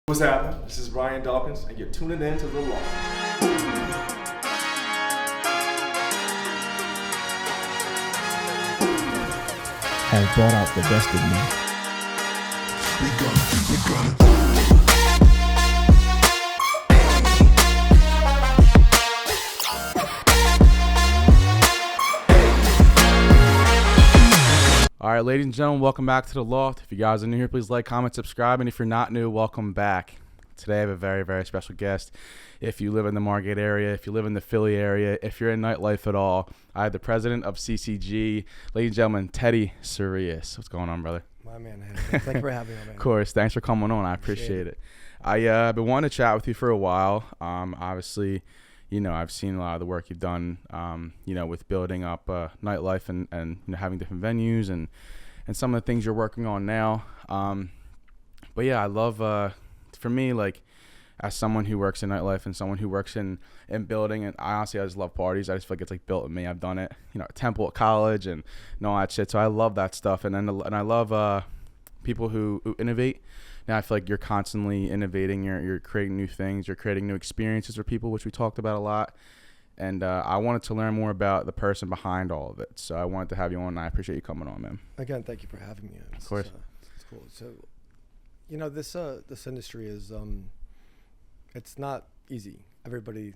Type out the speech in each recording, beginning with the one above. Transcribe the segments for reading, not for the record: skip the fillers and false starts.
What's happening? This is Ryan Dawkins, and you're tuning in to The LOFT. Have brought out the best of me. All right, ladies and gentlemen, welcome back to The LOFT. If you guys are new here, please like, comment, subscribe, and if you're not new, welcome back. Today I have a very, very special guest. If you live in the Margate area, if you live in the Philly area, if you're in nightlife at all, I have the president of CCG, ladies and gentlemen, Teddy Sourias. What's going on, brother? My man, thank you for having me, man. Of course, thanks for coming on. I appreciate it. I've been wanting to chat with you for a while. Obviously, you know, I've seen a lot of the work you've done, you know, with building up nightlife and you know, having different venues and some of the things you're working on now. But yeah, I love, for me, like, as someone who works in nightlife and someone who works in building, and I just love parties. I just feel like it's like built in me. I've done it, you know, at Temple, at college, and all that shit. So I love that stuff, and I love people who innovate. Now I feel like you're constantly innovating. You're creating new things. You're creating new experiences for people, which we talked about a lot. And I wanted to learn more about the person behind all of it. So I wanted to have you on, and I appreciate you coming on, man. Again, thank you for having me. Of course. It's cool. So, you know, this industry is it's not easy. Everybody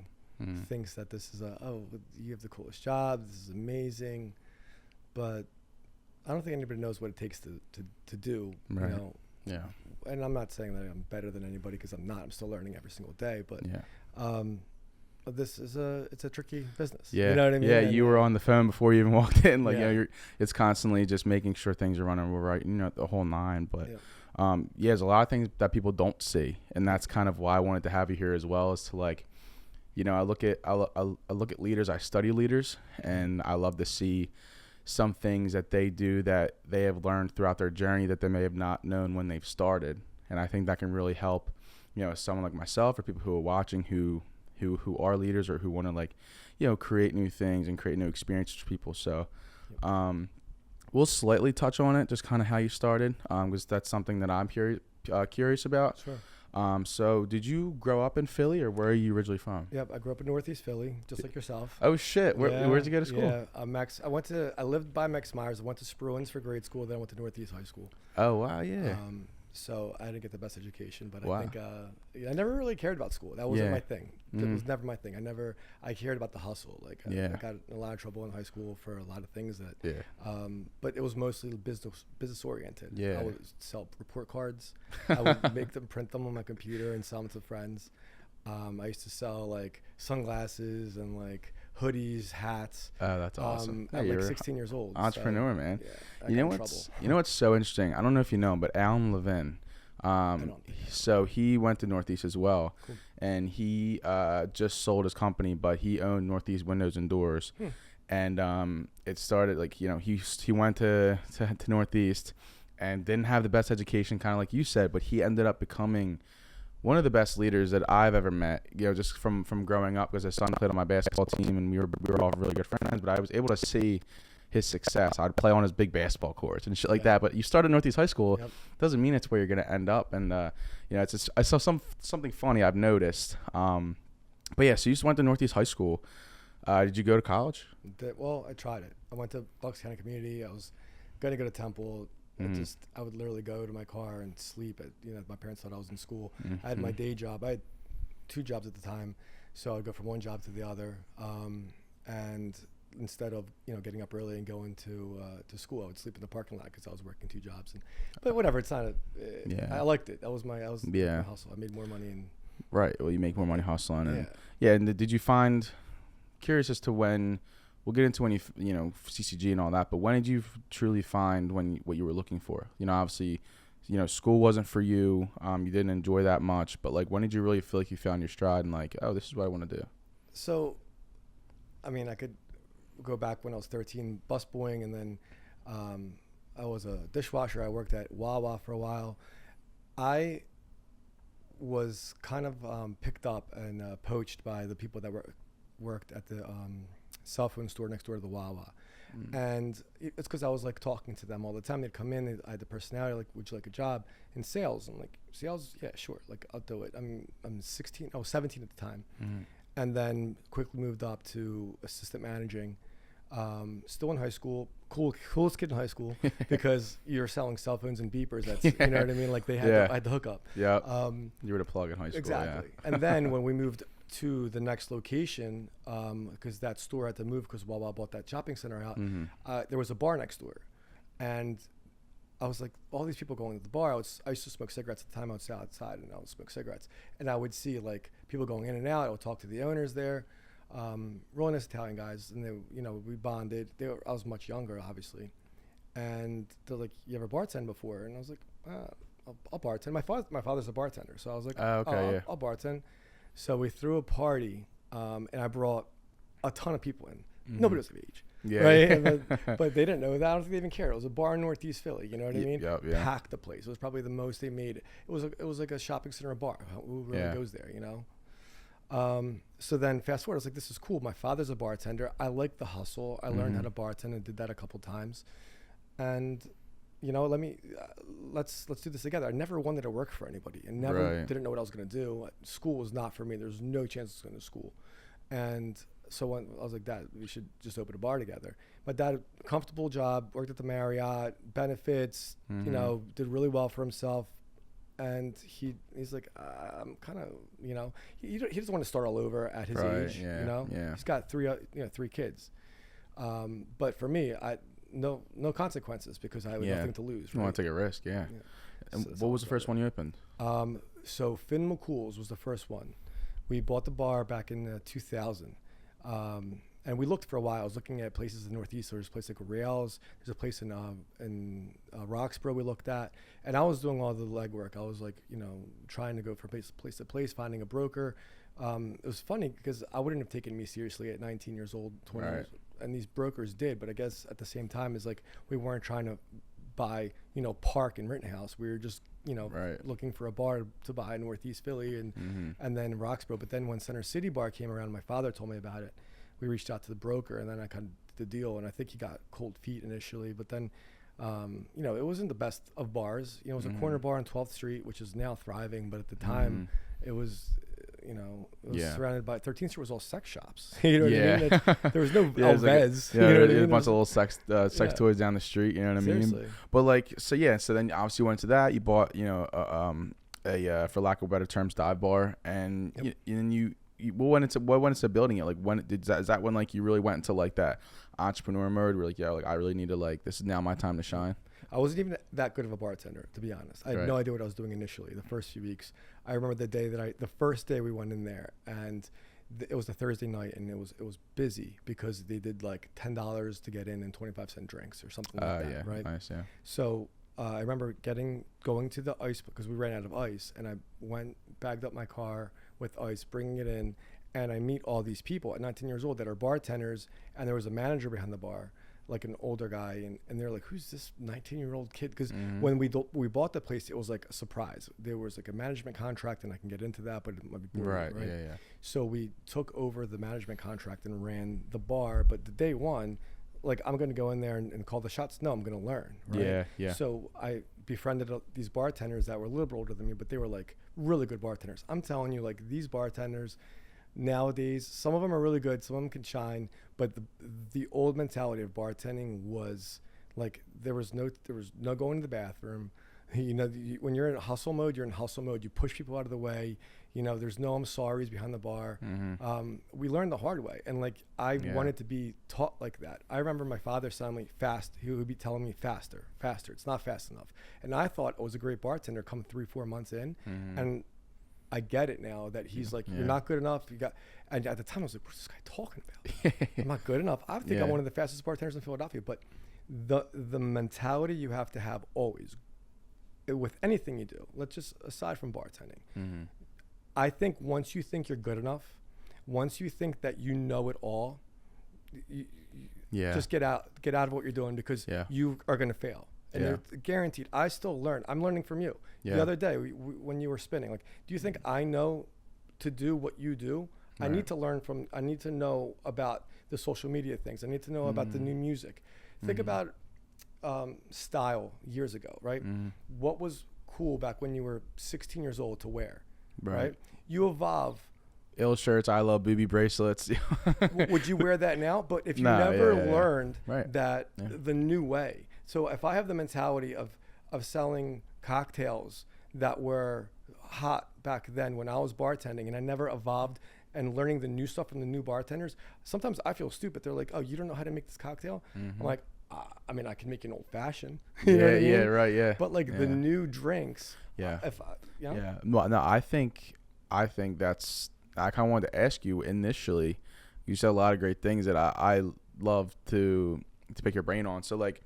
thinks that this is you have the coolest job. This is amazing, but I don't think anybody knows what it takes to do. Right. You know. Yeah. And I'm not saying that I'm better than anybody, because I'm not. I'm still learning every single day. But yeah. But this is it's a tricky business. Yeah. You know what I mean? Yeah. And you were on the phone before you even walked in. Like, yeah. you know, it's constantly just making sure things are running right. You know, the whole nine. But there's a lot of things that people don't see, and that's kind of why I wanted to have you here as well. Is to, like, you know, I look at leaders. I study leaders, and I love to see some things that they do that they have learned throughout their journey that they may have not known when they've started. And I think that can really help, you know, someone like myself or people who are watching who are leaders or who want to, like, you know, create new things and create new experiences for people. So we'll slightly touch on it, just kind of how you started, because that's something that I'm curious about. Sure. So did you grow up in Philly, or where are you originally from? Yep, I grew up in Northeast Philly, just like yourself. Oh shit! Where'd you go to school? Yeah, I lived by Max Myers. I went to Spruance for grade school. Then I went to Northeast High School. Oh wow, yeah. So I didn't get the best education, but Wow. I think I never really cared about school. That wasn't my thing. It was never my thing. I cared about the hustle. Like I got in a lot of trouble in high school for a lot of things that. But it was mostly business oriented. Yeah. I would sell report cards. I would make them, print them on my computer, and sell them to friends. I used to sell like sunglasses and like hoodies, hats. Oh, that's awesome. At like 16 years old. Entrepreneur, man. Yeah, You know what's so interesting? I don't know if you know him, but Alan Levin. So he went to Northeast as well. Cool. And he just sold his company, but he owned Northeast Windows and Doors. And it started, like, you know, he went to Northeast and didn't have the best education, kind of like you said, but he ended up becoming one of the best leaders that I've ever met, you know, just from growing up, because his son played on my basketball team, and we were all really good friends. But I was able to see his success. I'd play on his big basketball courts and shit like that. But you started Northeast High School, doesn't mean it's where you're gonna end up. And you know, it's just, I saw something funny I've noticed. But yeah, so you just went to Northeast High School. Did you go to college? Well, I tried it. I went to Bucks County Community. I was gonna go to Temple. I would literally go to my car and sleep. My parents thought I was in school. I had my day job. I had 2 jobs at the time, so I'd go from one job to the other. And instead of getting up early and going to school, I would sleep in the parking lot because I was working 2 jobs. But whatever, it's not. I liked it. That was my hustle. I made more money and. Right. Well, you make more money hustling. And and did you find? Curious as to when. We'll get into when you know, CCG and all that, but when did you truly find what you were looking for? You know, obviously, you know, school wasn't for you. You didn't enjoy that much, but like, when did you really feel like you found your stride and like, oh, this is what I want to do? So, I mean, I could go back when I was 13, busboying, and then I was a dishwasher. I worked at Wawa for a while. I was kind of picked up and poached by the people that worked at the cell phone store next door to the Wawa. And it's because I was like talking to them all the time. They'd come in, I had the personality, like, would you like a job in sales? I'm like, sales? Yeah, sure. Like, I'll do it. I'm 17 at the time. And then quickly moved up to assistant managing. Still in high school, coolest kid in high school because you're selling cell phones and beepers. That's, you know what I mean? Like I had the hookup. Yeah. You were the plug in high school. Exactly. And then when we moved to the next location, because that store had to move because Wawa bought that shopping center out, there was a bar next door. And I was like, all these people going to the bar. I used to smoke cigarettes at the time. I would sit outside and I would smoke cigarettes. And I would see like people going in and out. I would talk to the owners there. Really nice Italian guys, and they, we bonded. I was much younger, obviously, and they're like, "You ever bartend before?" And I was like, "I'll bartend." My father's a bartender, so I was like, I'll bartend." So we threw a party, and I brought a ton of people in. Nobody was of age, right? But they didn't know that. I don't think they even cared. It was a bar in Northeast Philly. You know what I mean? Packed the place. It was probably the most they made. It was like a shopping center bar. Who really goes there? So then fast forward, I was like, this is cool. My father's a bartender. I like the hustle. I learned how to bartend and did that a couple times. And, let's do this together. I never wanted to work for anybody and never didn't know what I was going to do. School was not for me. There was no chance I was going to school. And so when I was like, Dad, we should just open a bar together. My dad, comfortable job, worked at the Marriott, benefits, did really well for himself. And he's like, I'm kind of, he doesn't want to start all over at his age, He's got three kids. But for me, no consequences because I had nothing to lose. You want to take a risk, And so what was the first one you opened? So Finn McCool's was the first one. We bought the bar back in 2000. And we looked for a while. I was looking at places in the Northeast. So there's a place like Sourias. There's a place in Roxborough we looked at. And I was doing all the legwork. I was like, trying to go from place to place, finding a broker. It was funny because I wouldn't have taken me seriously at 19 years old, 20 years old. And these brokers did. But I guess at the same time, it's like we weren't trying to buy, Park and Rittenhouse. We were just, looking for a bar to buy in Northeast Philly and then Roxborough. But then when Center City Bar came around, my father told me about it. We reached out to the broker, and then I kind of did the deal, and I think he got cold feet initially. But then, it wasn't the best of bars. It was a corner bar on 12th Street, which is now thriving. But at the time, it was, surrounded by 13th Street was all sex shops. You know what I mean? There was no Alves. A bunch of little sex toys down the street. You know what I mean? Seriously. But so then obviously you went to that. You bought, a for lack of better terms, dive bar, and then you. What went into building it? Like is that when like you really went into like that entrepreneur mode where like I really need to this is now my time to shine? I wasn't even that good of a bartender, to be honest. I had no idea what I was doing initially. The first few weeks, I remember the first day we went in there, and it was a Thursday night, and it was busy because they did like $10 to get in and 25-cent drinks or something like that, right? Nice, yeah. So I remember going to the ice because we ran out of ice, and I bagged up my car with ice, bringing it in, and I meet all these people at 19 years old that are bartenders, and there was a manager behind the bar, like an older guy, and they're like, who's this 19-year-old kid? Because when we bought the place, it was like a surprise. There was like a management contract, and I can get into that, but it might be boring, right? Yeah. So we took over the management contract and ran the bar, but the day one, like, I'm going to go in there and call the shots. No, I'm going to learn, right? Yeah. So I befriended these bartenders that were a little bit older than me, but they were like really good bartenders. I'm telling you, like, these bartenders nowadays, some of them are really good, some of them can shine, but the old mentality of bartending was like there was no going to the bathroom. When you're in hustle mode, you're in hustle mode. You push people out of the way. There's no I'm sorry's behind the bar. We learned the hard way. And like, I wanted to be taught like that. I remember my father telling me he would be telling me faster. It's not fast enough. And I thought I was a great bartender come 3-4 months in. And I get it now that he's like, you're not good enough. And at the time I was like, what's this guy talking about? I'm not good enough. I think I'm one of the fastest bartenders in Philadelphia, but the mentality you have to have always with anything you do, let's just aside from bartending, I think once you think you're good enough, once you think that you know it all, just get out of what you're doing because you are going to fail. And you're guaranteed. I still learn. I'm learning from you. The other day when you were spinning, like, do you think I know to do what you do? I need to learn I need to know about the social media things. I need to know about the new music. Think about style years ago, right? What was cool back when you were 16 years old to wear, right? You evolve. Ill shirts, I love booby bracelets. Would you wear that now? But if you never learned that the new way. So if I have the mentality of selling cocktails that were hot back then when I was bartending, and I never evolved and learning the new stuff from the new bartenders, sometimes I feel stupid. They're like, oh, you don't know how to make this cocktail? I'm like, I mean, I can make an old fashioned. Yeah. But like the new drinks. Well, no, I think that's, I kind of wanted to ask you initially, you said a lot of great things that I love to pick your brain on. So like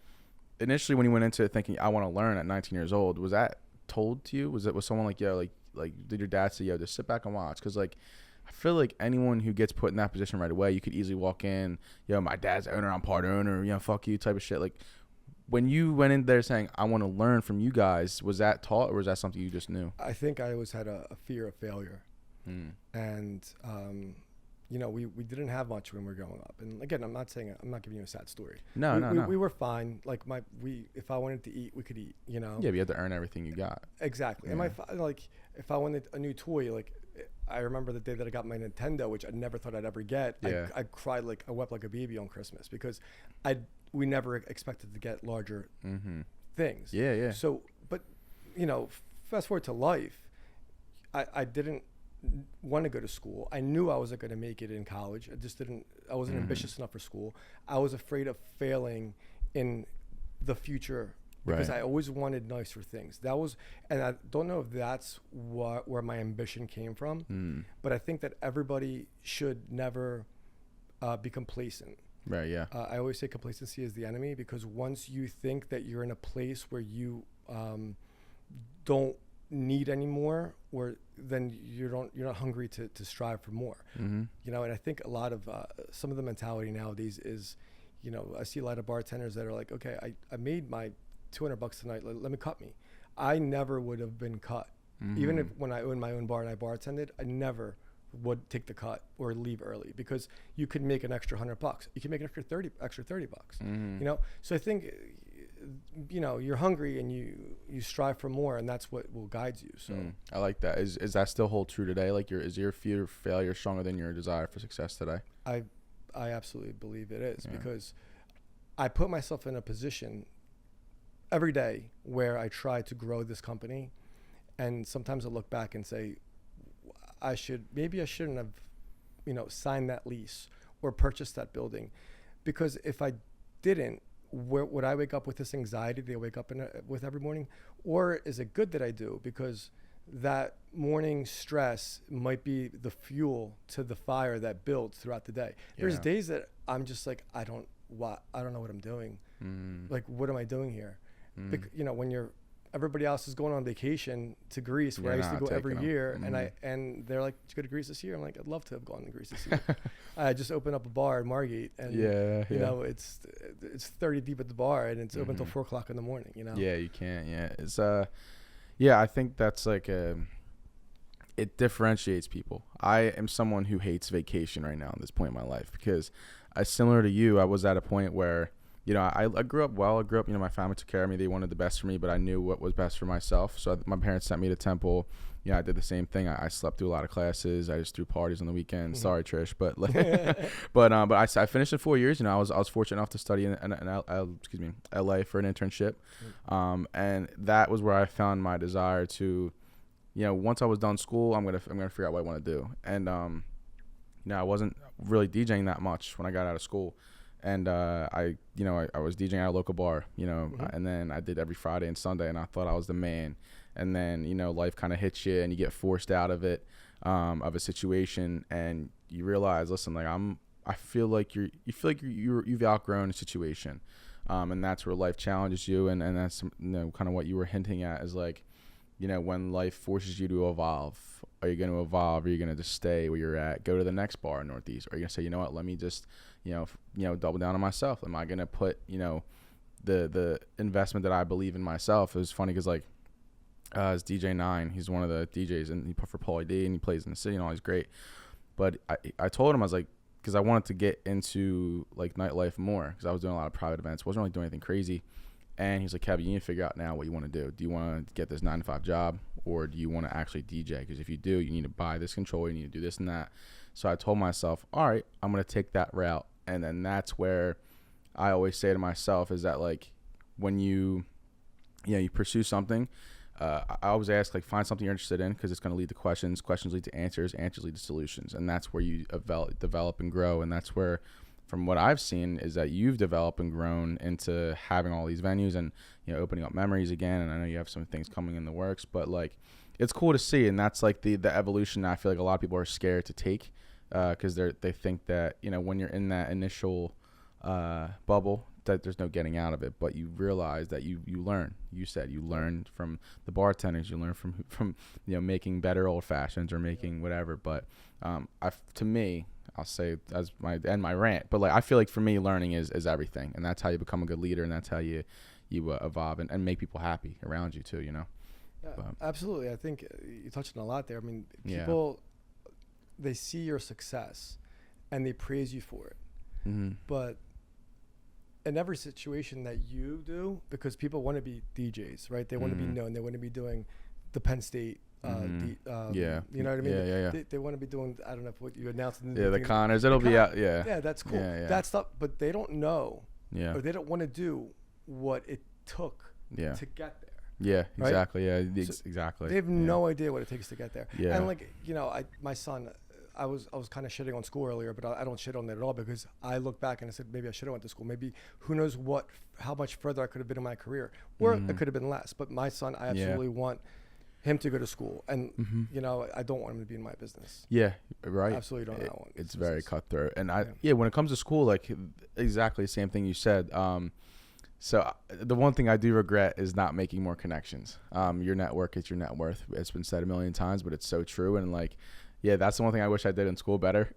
initially when you went into it thinking I want to learn at 19 years old, was that told to you? Was someone like, yo, like did your dad say, yo, just sit back and watch? Because like I feel like anyone who gets put in that position right away, you could easily walk in, yo, my dad's the owner, I'm part owner, you know, fuck you type of shit. Like when you went in there saying I want to learn from you guys, was that taught or was that something you just knew? I think I always had a fear of failure. And you know, we didn't have much when we were growing up. And again, I'm not giving you a sad story. No. We were fine. Like if I wanted to eat, we could eat, you know? Yeah, but you had to earn everything you got. Exactly. Yeah. And like, if I wanted a new toy, like I remember the day that I got my Nintendo, which I never thought I'd ever get. Yeah. I cried, I wept like a baby on Christmas because we never expected to get larger things. Yeah. So, but you know, fast forward to life, I didn't want to go to school. I knew I wasn't going to make it in college. I wasn't ambitious enough for school. I was afraid of failing in the future because I always wanted nicer things. And I don't know if that's where my ambition came from, but I think that everybody should never be complacent. Right, yeah. I always say complacency is the enemy, because once you think that you're in a place where you don't need anymore, or then you're not hungry to strive for more. You know, and I think a lot of some of the mentality nowadays is, you know, I see a lot of bartenders that are like, okay, I made my $200 tonight, let me cut me. I never would have been cut. Even if when I owned my own bar and I bartended, I never would take the cut or leave early, because you could make an extra $100. You can make an extra $30. You know, so I think, you know, you're hungry and you strive for more, and that's what will guide you. So I like that. Is that still hold true today? Like is your fear of failure stronger than your desire for success today? I absolutely believe it is, because I put myself in a position every day where I try to grow this company, and sometimes I look back and say, maybe I shouldn't have, you know, signed that lease or purchased that building, because if I didn't, would I wake up with this anxiety that I wake up with every morning? Or is it good that I do, because that morning stress might be the fuel to the fire that builds throughout the day? There's days that I'm just like, I don't know what I'm doing. Like, what am I doing here? You know, when everybody else is going on vacation to Greece, where I used to go every year, and they're like, did you go to Greece this year? I'm like, I'd love to have gone to Greece this year. I just opened up a bar in Margate, and you know, it's 30 deep at the bar, and it's open till 4 o'clock in the morning. You know? Yeah, you can't. Yeah, it's I think that's like it differentiates people. I am someone who hates vacation right now at this point in my life, because similar to you, I was at a point where, you know, I grew up well. I grew up, you know, my family took care of me. They wanted the best for me, but I knew what was best for myself. So my parents sent me to Temple. Yeah, I did the same thing. I slept through a lot of classes. I just threw parties on the weekends. Sorry, Trish, but like, but I finished in 4 years. You know, I was fortunate enough to study in LA for an internship, and that was where I found my desire to, you know, once I was done school, I'm gonna figure out what I want to do. And you know, I wasn't really DJing that much when I got out of school. And I was DJing at a local bar, you know, and then I did every Friday and Sunday, and I thought I was the man. And then, you know, life kind of hits you, and you get forced out of it, of a situation, and you realize, listen, like I feel like you've outgrown a situation, and that's where life challenges you, and that's, you know, kind of what you were hinting at is like, you know, when life forces you to evolve, are you going to evolve? Or are you going to just stay where you're at, go to the next bar in Northeast? Or are you going to say, you know what, let me just, you know, double down on myself? Am I going to put, you know, the investment that I believe in myself? It was funny because, like, it's DJ 9. He's one of the DJs, and he put for Pauly D, and he plays in the city and all. He's great. But I told him, I was like, because I wanted to get into like nightlife more, because I was doing a lot of private events, wasn't really doing anything crazy. And he's like, Kev, you need to figure out now what you want to do. Do you want to get this 9-to-5 job, or do you want to actually DJ? Because if you do, you need to buy this controller, you need to do this and that. So I told myself, all right, I'm going to take that route. And then that's where I always say to myself is that, like, when you pursue something, I always ask, like, find something you're interested in, because it's going to lead to questions. Questions lead to answers. Answers lead to solutions. And that's where you develop and grow. And that's where, from what I've seen, is that you've developed and grown into having all these venues and, opening up memories again. And I know you have some things coming in the works, but, like, it's cool to see. And that's like the evolution that I feel like a lot of people are scared to take, because they think that, when you're in that initial bubble, that there's no getting out of it. But you realize that you learn. You said you learned from the bartenders, you learn from making better old fashions or making whatever. But to me, I'll say as my rant, but, like, I feel like for me, learning is everything, and that's how you become a good leader, and that's how you evolve and make people happy around you too. Yeah, absolutely. I think you touched on a lot there. I mean, people, they see your success and they praise you for it, but in every situation that you do, because people want to be DJs, right? They want to be known. They want to be doing the Penn State. You know what I mean? Yeah. They want to be doing, I don't know what you announced. The Connors. It'll be out. Yeah. Yeah, that's cool. Yeah. That stuff, but they don't know. Yeah. Or they don't want to do what it took to get there. Yeah, right? Exactly. Yeah, exactly. They have no idea what it takes to get there. Yeah. And, like, my son, I was kind of shitting on school earlier, but I don't shit on it at all, because I look back and I said, maybe I should have went to school. Maybe who knows how much further I could have been in my career, or it could have been less. But my son, I absolutely want him to go to school, and I don't want him to be in my business. Yeah, right. Absolutely don't. Want it's very cutthroat, and when it comes to school, like, exactly the same thing you said. So the one thing I do regret is not making more connections. Your network is your net worth. It's been said a million times, but it's so true. And, like, that's the one thing I wish I did in school better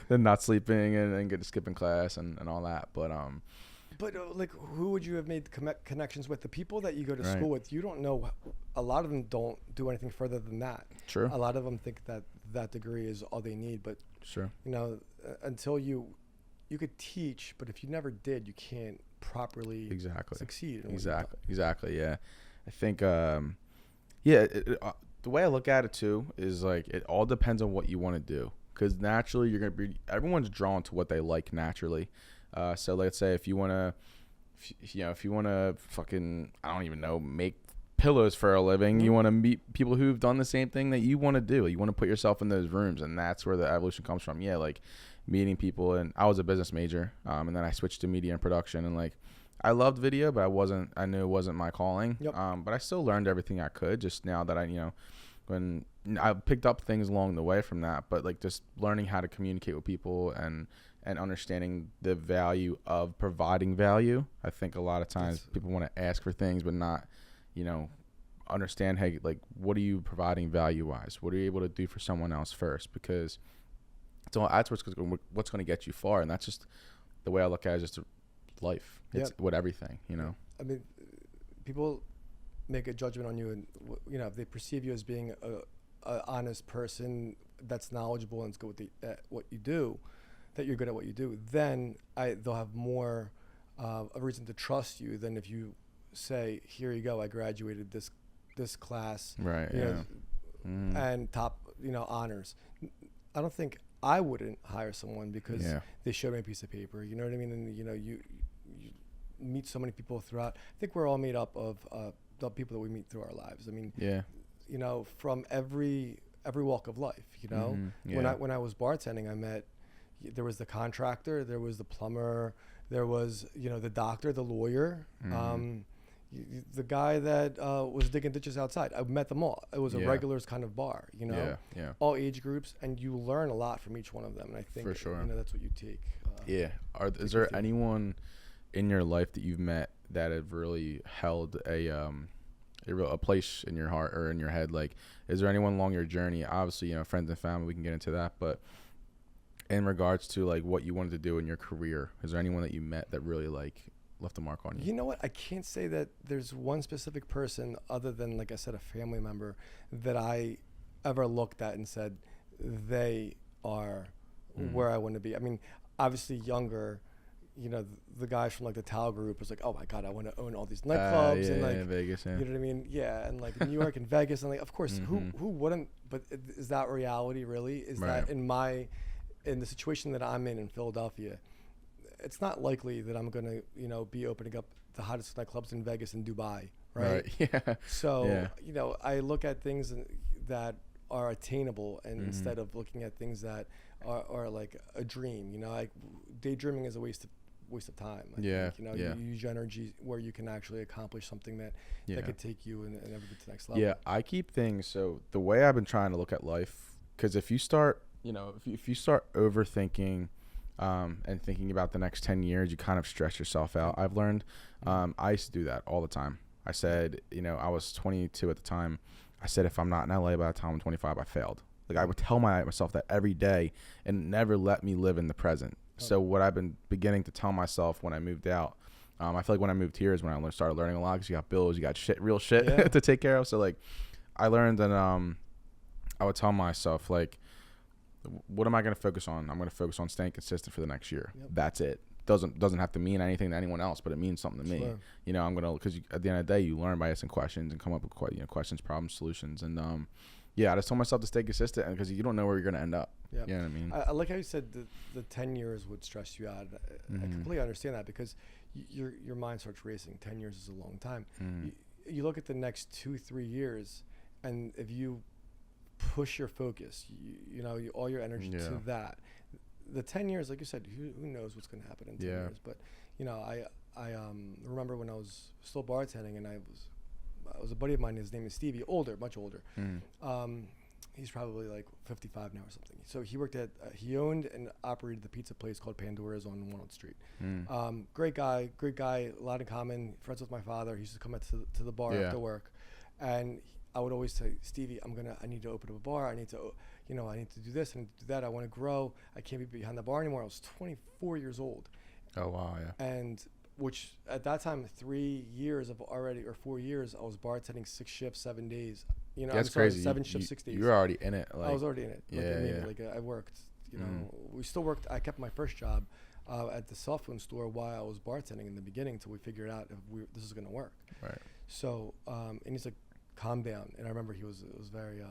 than not sleeping and skipping class and all that. But like, who would you have made connections with? The people that you go to school with, you don't know. A lot of them don't do anything further than that. True. A lot of them think that degree is all they need. But sure, until you could teach, but if you never did, you can't properly succeed. Exactly. Yeah, I think the way I look at it too is, like, it all depends on what you want to do, because naturally everyone's drawn to what they like naturally. So let's say if you want to fucking, I don't even know, make pillows for a living, you want to meet people who've done the same thing that you want to do. You want to put yourself in those rooms, and that's where the evolution comes from. Yeah, like, meeting people. And I was a business major, and then I switched to media and production, and, like, I loved video, but I knew it wasn't my calling. Yep. But I still learned everything I could, just now that when I picked up things along the way from that, but, like, just learning how to communicate with people and understanding the value of providing value. I think a lot of times people want to ask for things, but not, understand, hey, like, what are you providing value wise? What are you able to do for someone else first? Because that's what's going to get you far. And that's just the way I look at it, just life. It's with everything, I mean, people make a judgment on you, and, if they perceive you as being a honest person that's knowledgeable and is good at what you do, that you're good at what you do, then they'll have more a reason to trust you than if you say, here you go, I graduated this class, right? And top, honors. I don't think I wouldn't hire someone because they showed me a piece of paper. You know what I mean? And you meet so many people throughout. I think we're all made up of the people that we meet through our lives. I mean, from every walk of life. When I was bartending, there was the contractor, there was the plumber, there was the doctor, the lawyer, the guy that was digging ditches outside. I met them all. It was a regulars kind of bar, all age groups, and you learn a lot from each one of them. And I think for sure, that's what you take. Is there anyone in your life that you've met that have really held a place in your heart or in your head? Like, is there anyone along your journey? Obviously, friends and family, we can get into that, but in regards to, like, what you wanted to do in your career, is there anyone that you met that really, like, left a mark on you? You know what? I can't say that there's one specific person other than, like I said, a family member that I ever looked at and said they are where I want to be. I mean, obviously younger, you know, the guys from like the Tao group was like, oh my God, I want to own all these nightclubs and like Vegas, you know what I mean? Yeah, and like New York and Vegas and like, of course, who wouldn't? But is that reality really? Is that in the situation that I'm in Philadelphia? It's not likely that I'm gonna, you know, be opening up the hottest nightclubs in Vegas and Dubai, right? Yeah. So you know, I look at things that are attainable, and instead of looking at things that are like a dream, you know, like daydreaming is a waste of time. I think, you know, you use your energy where you can actually accomplish something that could take you and ever get to the next level. Yeah, I keep things, so the way I've been trying to look at life, because if you start, you know, if you start overthinking and thinking about the next 10 years, you kind of stress yourself out. I've learned, I used to do that all the time. I said, you know, I was 22 at the time. I said, if I'm not in LA by the time I'm 25, I failed. Like I would tell myself that every day, and it never let me live in the present. So what I've been beginning to tell myself when I moved out, I feel like when I moved here is when I started learning a lot, because you got bills, you got real shit to take care of. So like I learned that I would tell myself, like, what am I going to focus on? I'm going to focus on staying consistent for the next year. That's it. Doesn't have to mean anything to anyone else, but it means something to me. You know, I'm going to, because at the end of the day, you learn by asking questions and come up with questions, problems, solutions. And I just told myself to stay consistent, because you don't know where you're going to end up. You know what I mean? I like how you said the 10 years would stress you out. I completely understand that, because your mind starts racing. 10 years is a long time. You look at the next 2-3 years, and if you push your focus, you know, all your energy to that. The 10 years, like you said, who knows what's going to happen in 10 years? But you know, I remember when I was still bartending, and I was a buddy of mine. His name is Stevie, much older. He's probably like 55 now or something. So he worked at he owned and operated the pizza place called Pandora's on Walnut Street. Great guy, a lot in common. Friends with my father. He used to come out to the bar after work, and I would always say, Stevie, I need to open up a bar. I need to do this, I need to do that. I want to grow. I can't be behind the bar anymore. I was 24 years old. Oh, wow, yeah. And which at that time, 3 years or 4 years, I was bartending 6 shifts, 7 days. You know, that's crazy. 7 shifts, 6 days. You were already in it. Like, I was already in it. Like, I worked, you know, we still worked. I kept my first job at the cell phone store while I was bartending in the beginning, until we figured out if this is going to work. Right. So, and he's like, calm down. And I remember it was very,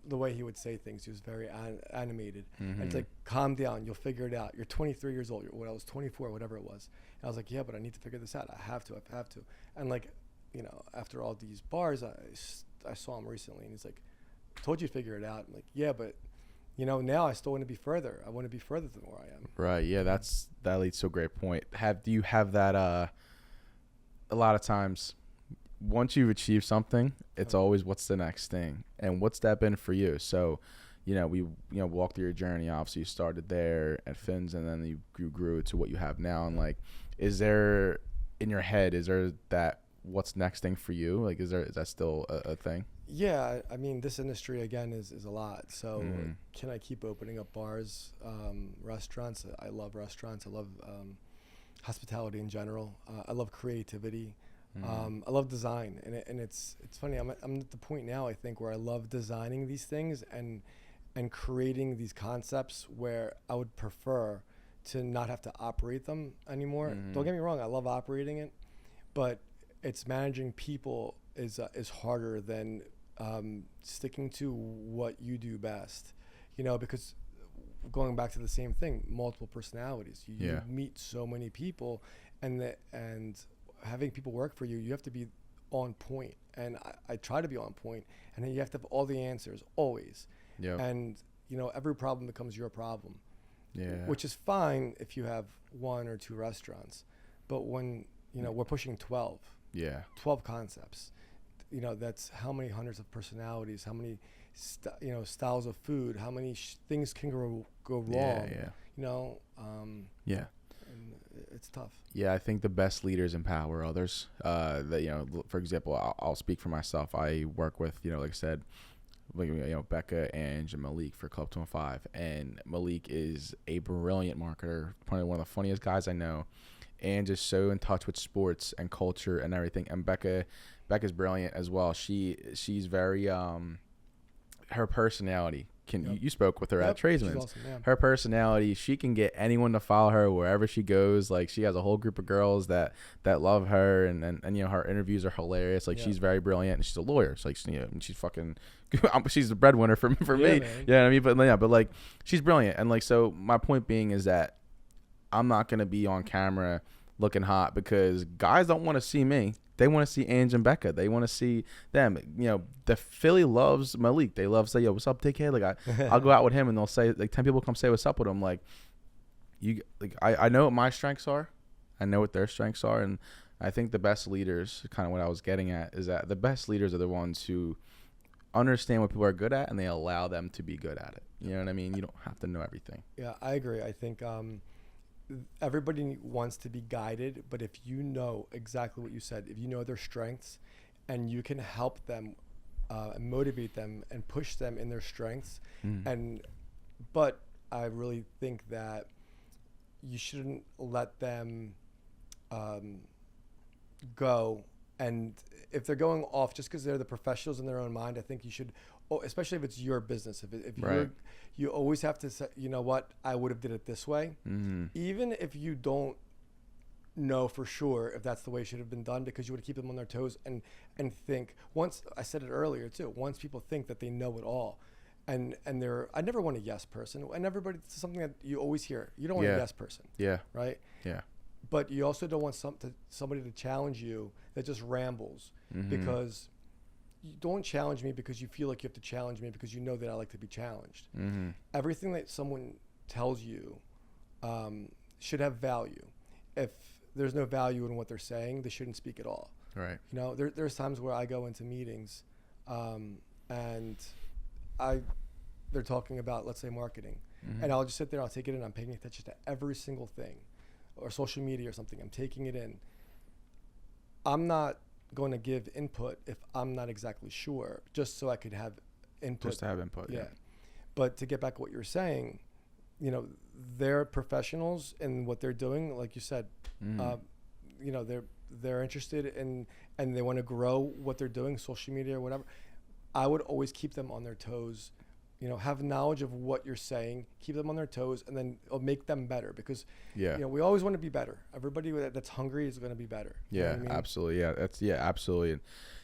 the way he would say things, he was very animated. And it's like, calm down, you'll figure it out. You're 23 years old. When I was 24, whatever it was. And I was like, yeah, but I need to figure this out. I have to. And like, you know, after all these bars, I saw him recently, and he's like, told you to figure it out. I'm like, yeah, but you know, now I still want to be further. I want to be further than where I am. Right. Yeah. That leads to a great point. Do you have that, a lot of times, once you've achieved something, it's always what's the next thing, and what's that been for you? So, you know, we walked through your journey. Obviously, you started there at Finn's, and then you grew to what you have now. And like, is there in your head, is there that what's next thing for you? Like, is that still a thing? Yeah, I mean, this industry again is a lot. So can I keep opening up bars, restaurants? I love restaurants. I love hospitality in general. I love creativity. I love design, and it's funny. I'm at the point now, I think, where I love designing these things and creating these concepts where I would prefer to not have to operate them anymore. Don't get me wrong, I love operating it, but it's managing people is harder than sticking to what you do best. You know, because going back to the same thing, multiple personalities. You meet so many people, and having people work for you, you have to be on point. And I try to be on point, and then you have to have all the answers always. And you know, every problem becomes your problem. Which is fine if you have 1 or 2 restaurants, but when, you know, we're pushing 12 concepts, you know, that's how many hundreds of personalities, how many styles of food, how many things can go wrong. You know, and it's tough. I think the best leaders empower others. That, you know, for example, I'll speak for myself. I work with, you know, like I said, Becca and Malik for Club 205, and Malik is a brilliant marketer, probably one of the funniest guys I know, and just so in touch with sports and culture and everything. And Becca's brilliant as well. She's very her personality you spoke with her Yep, at Tradesman's. she's awesome, yeah. Her personality, she can get anyone to follow her wherever she goes. Like, she has a whole group of girls that love her, and you know, her interviews are hilarious. Like, she's very brilliant, and she's a lawyer. So, like, you know, she's fucking she's the breadwinner for me. Man. You know what I mean? But like, she's brilliant. And like, so my point being is that I'm not gonna be on camera looking hot because guys don't want to see me. They want to see Ange and Becca. They want to see them. You know, the Philly loves Malik. They love say, yo, what's up, dickhead? Like, I'll go out with him and they'll say, like, 10 people come say what's up with him. Like, I know what my strengths are. I know what their strengths are. And I think the best leaders, kind of what I was getting at, is that the best leaders are the ones who understand what people are good at and they allow them to be good at it. You know what I mean? You don't have to know everything. Yeah, I agree. I think everybody wants to be guided, but if you know exactly what you said, if you know their strengths and you can help them and motivate them and push them in their strengths, but I really think that you shouldn't let them go. And if they're going off just because they're the professionals in their own mind, I think you should, especially if it's your business. If you always have to say, you know what, I would have did it this way. Even if you don't know for sure if that's the way it should have been done, because you would keep them on their toes and think, once, I said it earlier too, once people think that they know it all, and I never want a yes person. And everybody, it's something that you always hear. You don't want a yes person. Yeah. Right? Yeah. But you also don't want somebody to challenge you that just rambles, because you don't challenge me because you feel like you have to challenge me because you know that I like to be challenged. Everything that someone tells you should have value. If there's no value in what they're saying, they shouldn't speak at all. Right. You know, there's times where I go into meetings and they're talking about, let's say, marketing, and I'll just sit there, I'll take it in, I'm paying attention to every single thing, or social media or something, I'm taking it in. I'm not going to give input if I'm not exactly sure, just so I could have input. Just to have input, yeah. But to get back to what you're saying, you know, they're professionals in what they're doing. Like you said, you know, they're interested in, and they want to grow what they're doing, social media or whatever. I would always keep them on their toes. You know, have knowledge of what you're saying, keep them on their toes, and then it'll make them better, because you know, we always want to be better. Everybody that's hungry is going to be better. Yeah, you know what I mean? Absolutely. Yeah, absolutely. And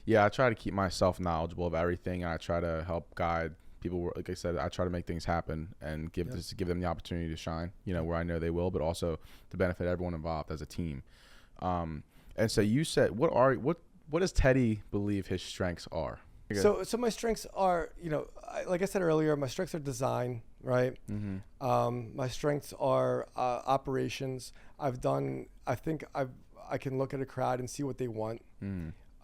yeah, I try to keep myself knowledgeable of everything, and I try to help guide people. Like I said, I try to make things happen and give them the opportunity to shine. You know, where I know they will, but also to benefit everyone involved as a team. And so you said, what does Teddy believe his strengths are? So my strengths are, you know, like I said earlier, my strengths are design, right? My strengths are operations. I think I can look at a crowd and see what they want.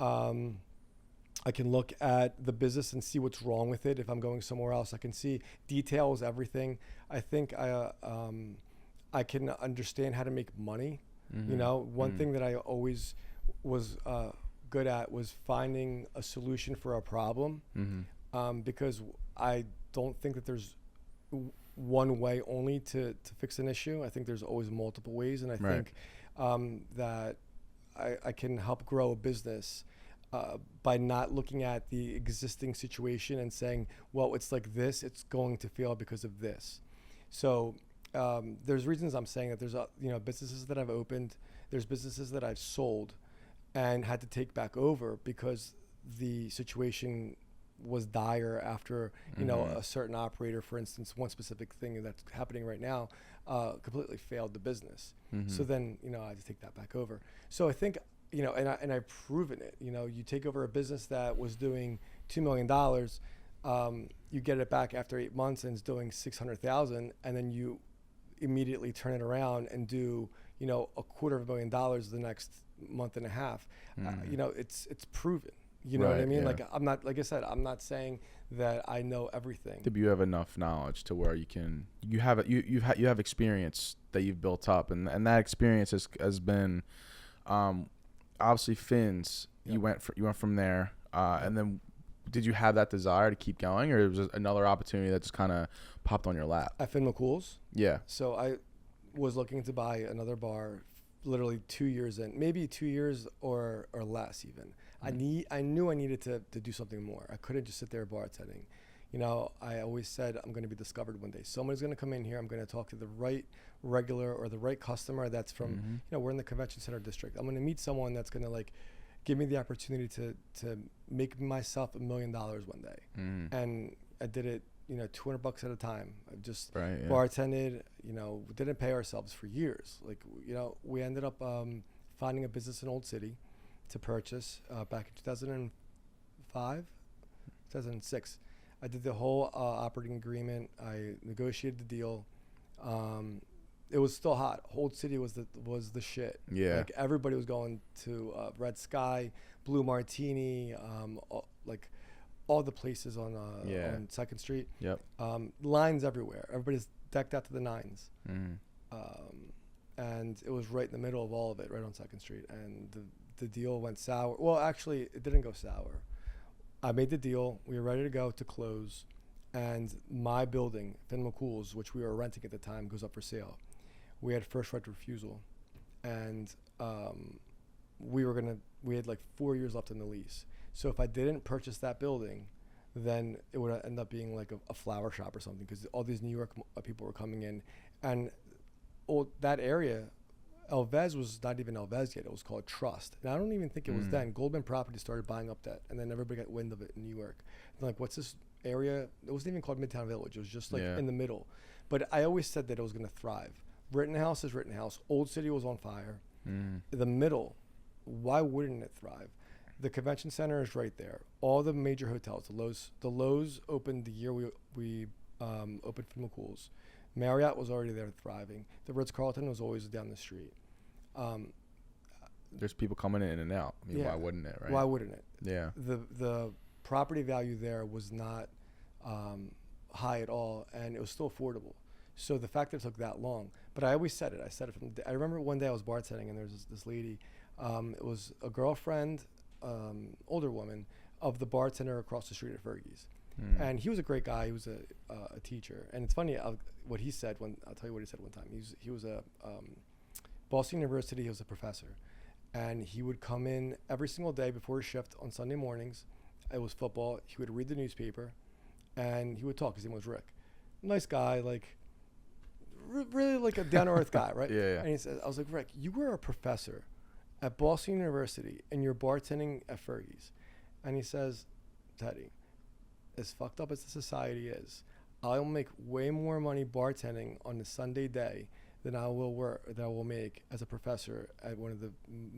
I can look at the business and see what's wrong with it. If I'm going somewhere else, I can see details, everything. I think I can understand how to make money. You know, one thing that I always was good at was finding a solution for a problem, because I don't think that there's one way only to fix an issue. I think there's always multiple ways, and I think that I can help grow a business by not looking at the existing situation and saying, well, it's like this, it's going to fail because of this. So there's reasons I'm saying that. There's businesses that I've opened, there's businesses that I've sold and had to take back over because the situation was dire after, you know, a certain operator, for instance, one specific thing that's happening right now, completely failed the business. So then, you know, I had to take that back over. So I think, you know, and I've proven it. You know, you take over a business that was doing $2 million, you get it back after 8 months and it's doing $600,000, and then you immediately turn it around and do, you know, $250,000 the next month and a half. You know, it's proven. You know what I mean? Yeah. Like, I'm not, like I said, I'm not saying that I know everything. But you have enough knowledge to where you have experience that you've built up, and that experience has been, obviously Finn's. You went from there, and then did you have that desire to keep going, or was it another opportunity that just kind of popped on your lap? At Finn McCool's. Yeah. So I was looking to buy another bar, literally 2 years in, maybe 2 years or less even. I knew I needed to do something more. I couldn't just sit there bartending. You know, I always said I'm going to be discovered one day. Somebody's going to come in here. I'm going to talk to the right regular or the right customer that's from, you know, we're in the convention center district. I'm going to meet someone that's going to like give me the opportunity to make myself $1 million one day. And I did it, you know, $200 at a time. I just bartended, you know, didn't pay ourselves for years. Like, you know, we ended up finding a business in Old City to purchase back in 2005, 2006. I did the whole operating agreement. I negotiated the deal. It was still hot. Old City was the shit. Yeah. Like everybody was going to Red Sky, Blue Martini, like all the places on 2nd Street. Yep. Lines everywhere. Everybody's decked out to the nines. And it was right in the middle of all of it, right on 2nd Street. And the deal went sour. Well, actually, it didn't go sour. I made the deal. We were ready to go to close. And my building, Finn McCool's, which we were renting at the time, goes up for sale. We had first right of refusal. And we had like 4 years left in the lease. So if I didn't purchase that building, then it would end up being like a flower shop or something, because all these New York people were coming in. And that area, Elvez was not even Elvez yet. It was called Trust. And I don't even think it was then. Goldman Property started buying up that. And then everybody got wind of it in New York. And like, what's this area? It wasn't even called Midtown Village. It was just like in the middle. But I always said that it was going to thrive. Rittenhouse is Rittenhouse. Old City was on fire. The middle, why wouldn't it thrive? The convention center is right there. All the major hotels, the Lowe's opened the year we opened Finn McCool's. Marriott was already there thriving. The Ritz-Carlton was always down the street. There's people coming in and out. I mean, why wouldn't it, right? Why wouldn't it? Yeah. The property value there was not high at all, and it was still affordable. So the fact that it took that long, but I always said it. I said it from I remember one day I was bartending, and there was this lady. It was a girlfriend, older woman, of the bartender across the street at Fergie's. And he was a great guy. He was a teacher. And it's funny what he said I'll tell you what he said one time. He was a Boston University. He was a professor. And he would come in every single day before his shift on Sunday mornings. It was football. He would read the newspaper, and he would talk. His name was Rick. Nice guy, like really like a down-to-earth guy, right? Yeah. And he said, I was like, Rick, you were a professor at Boston University, and you're bartending at Fergie's. And he says, Teddy, as fucked up as the society is, I'll make way more money bartending on a Sunday day than I will make as a professor at one of the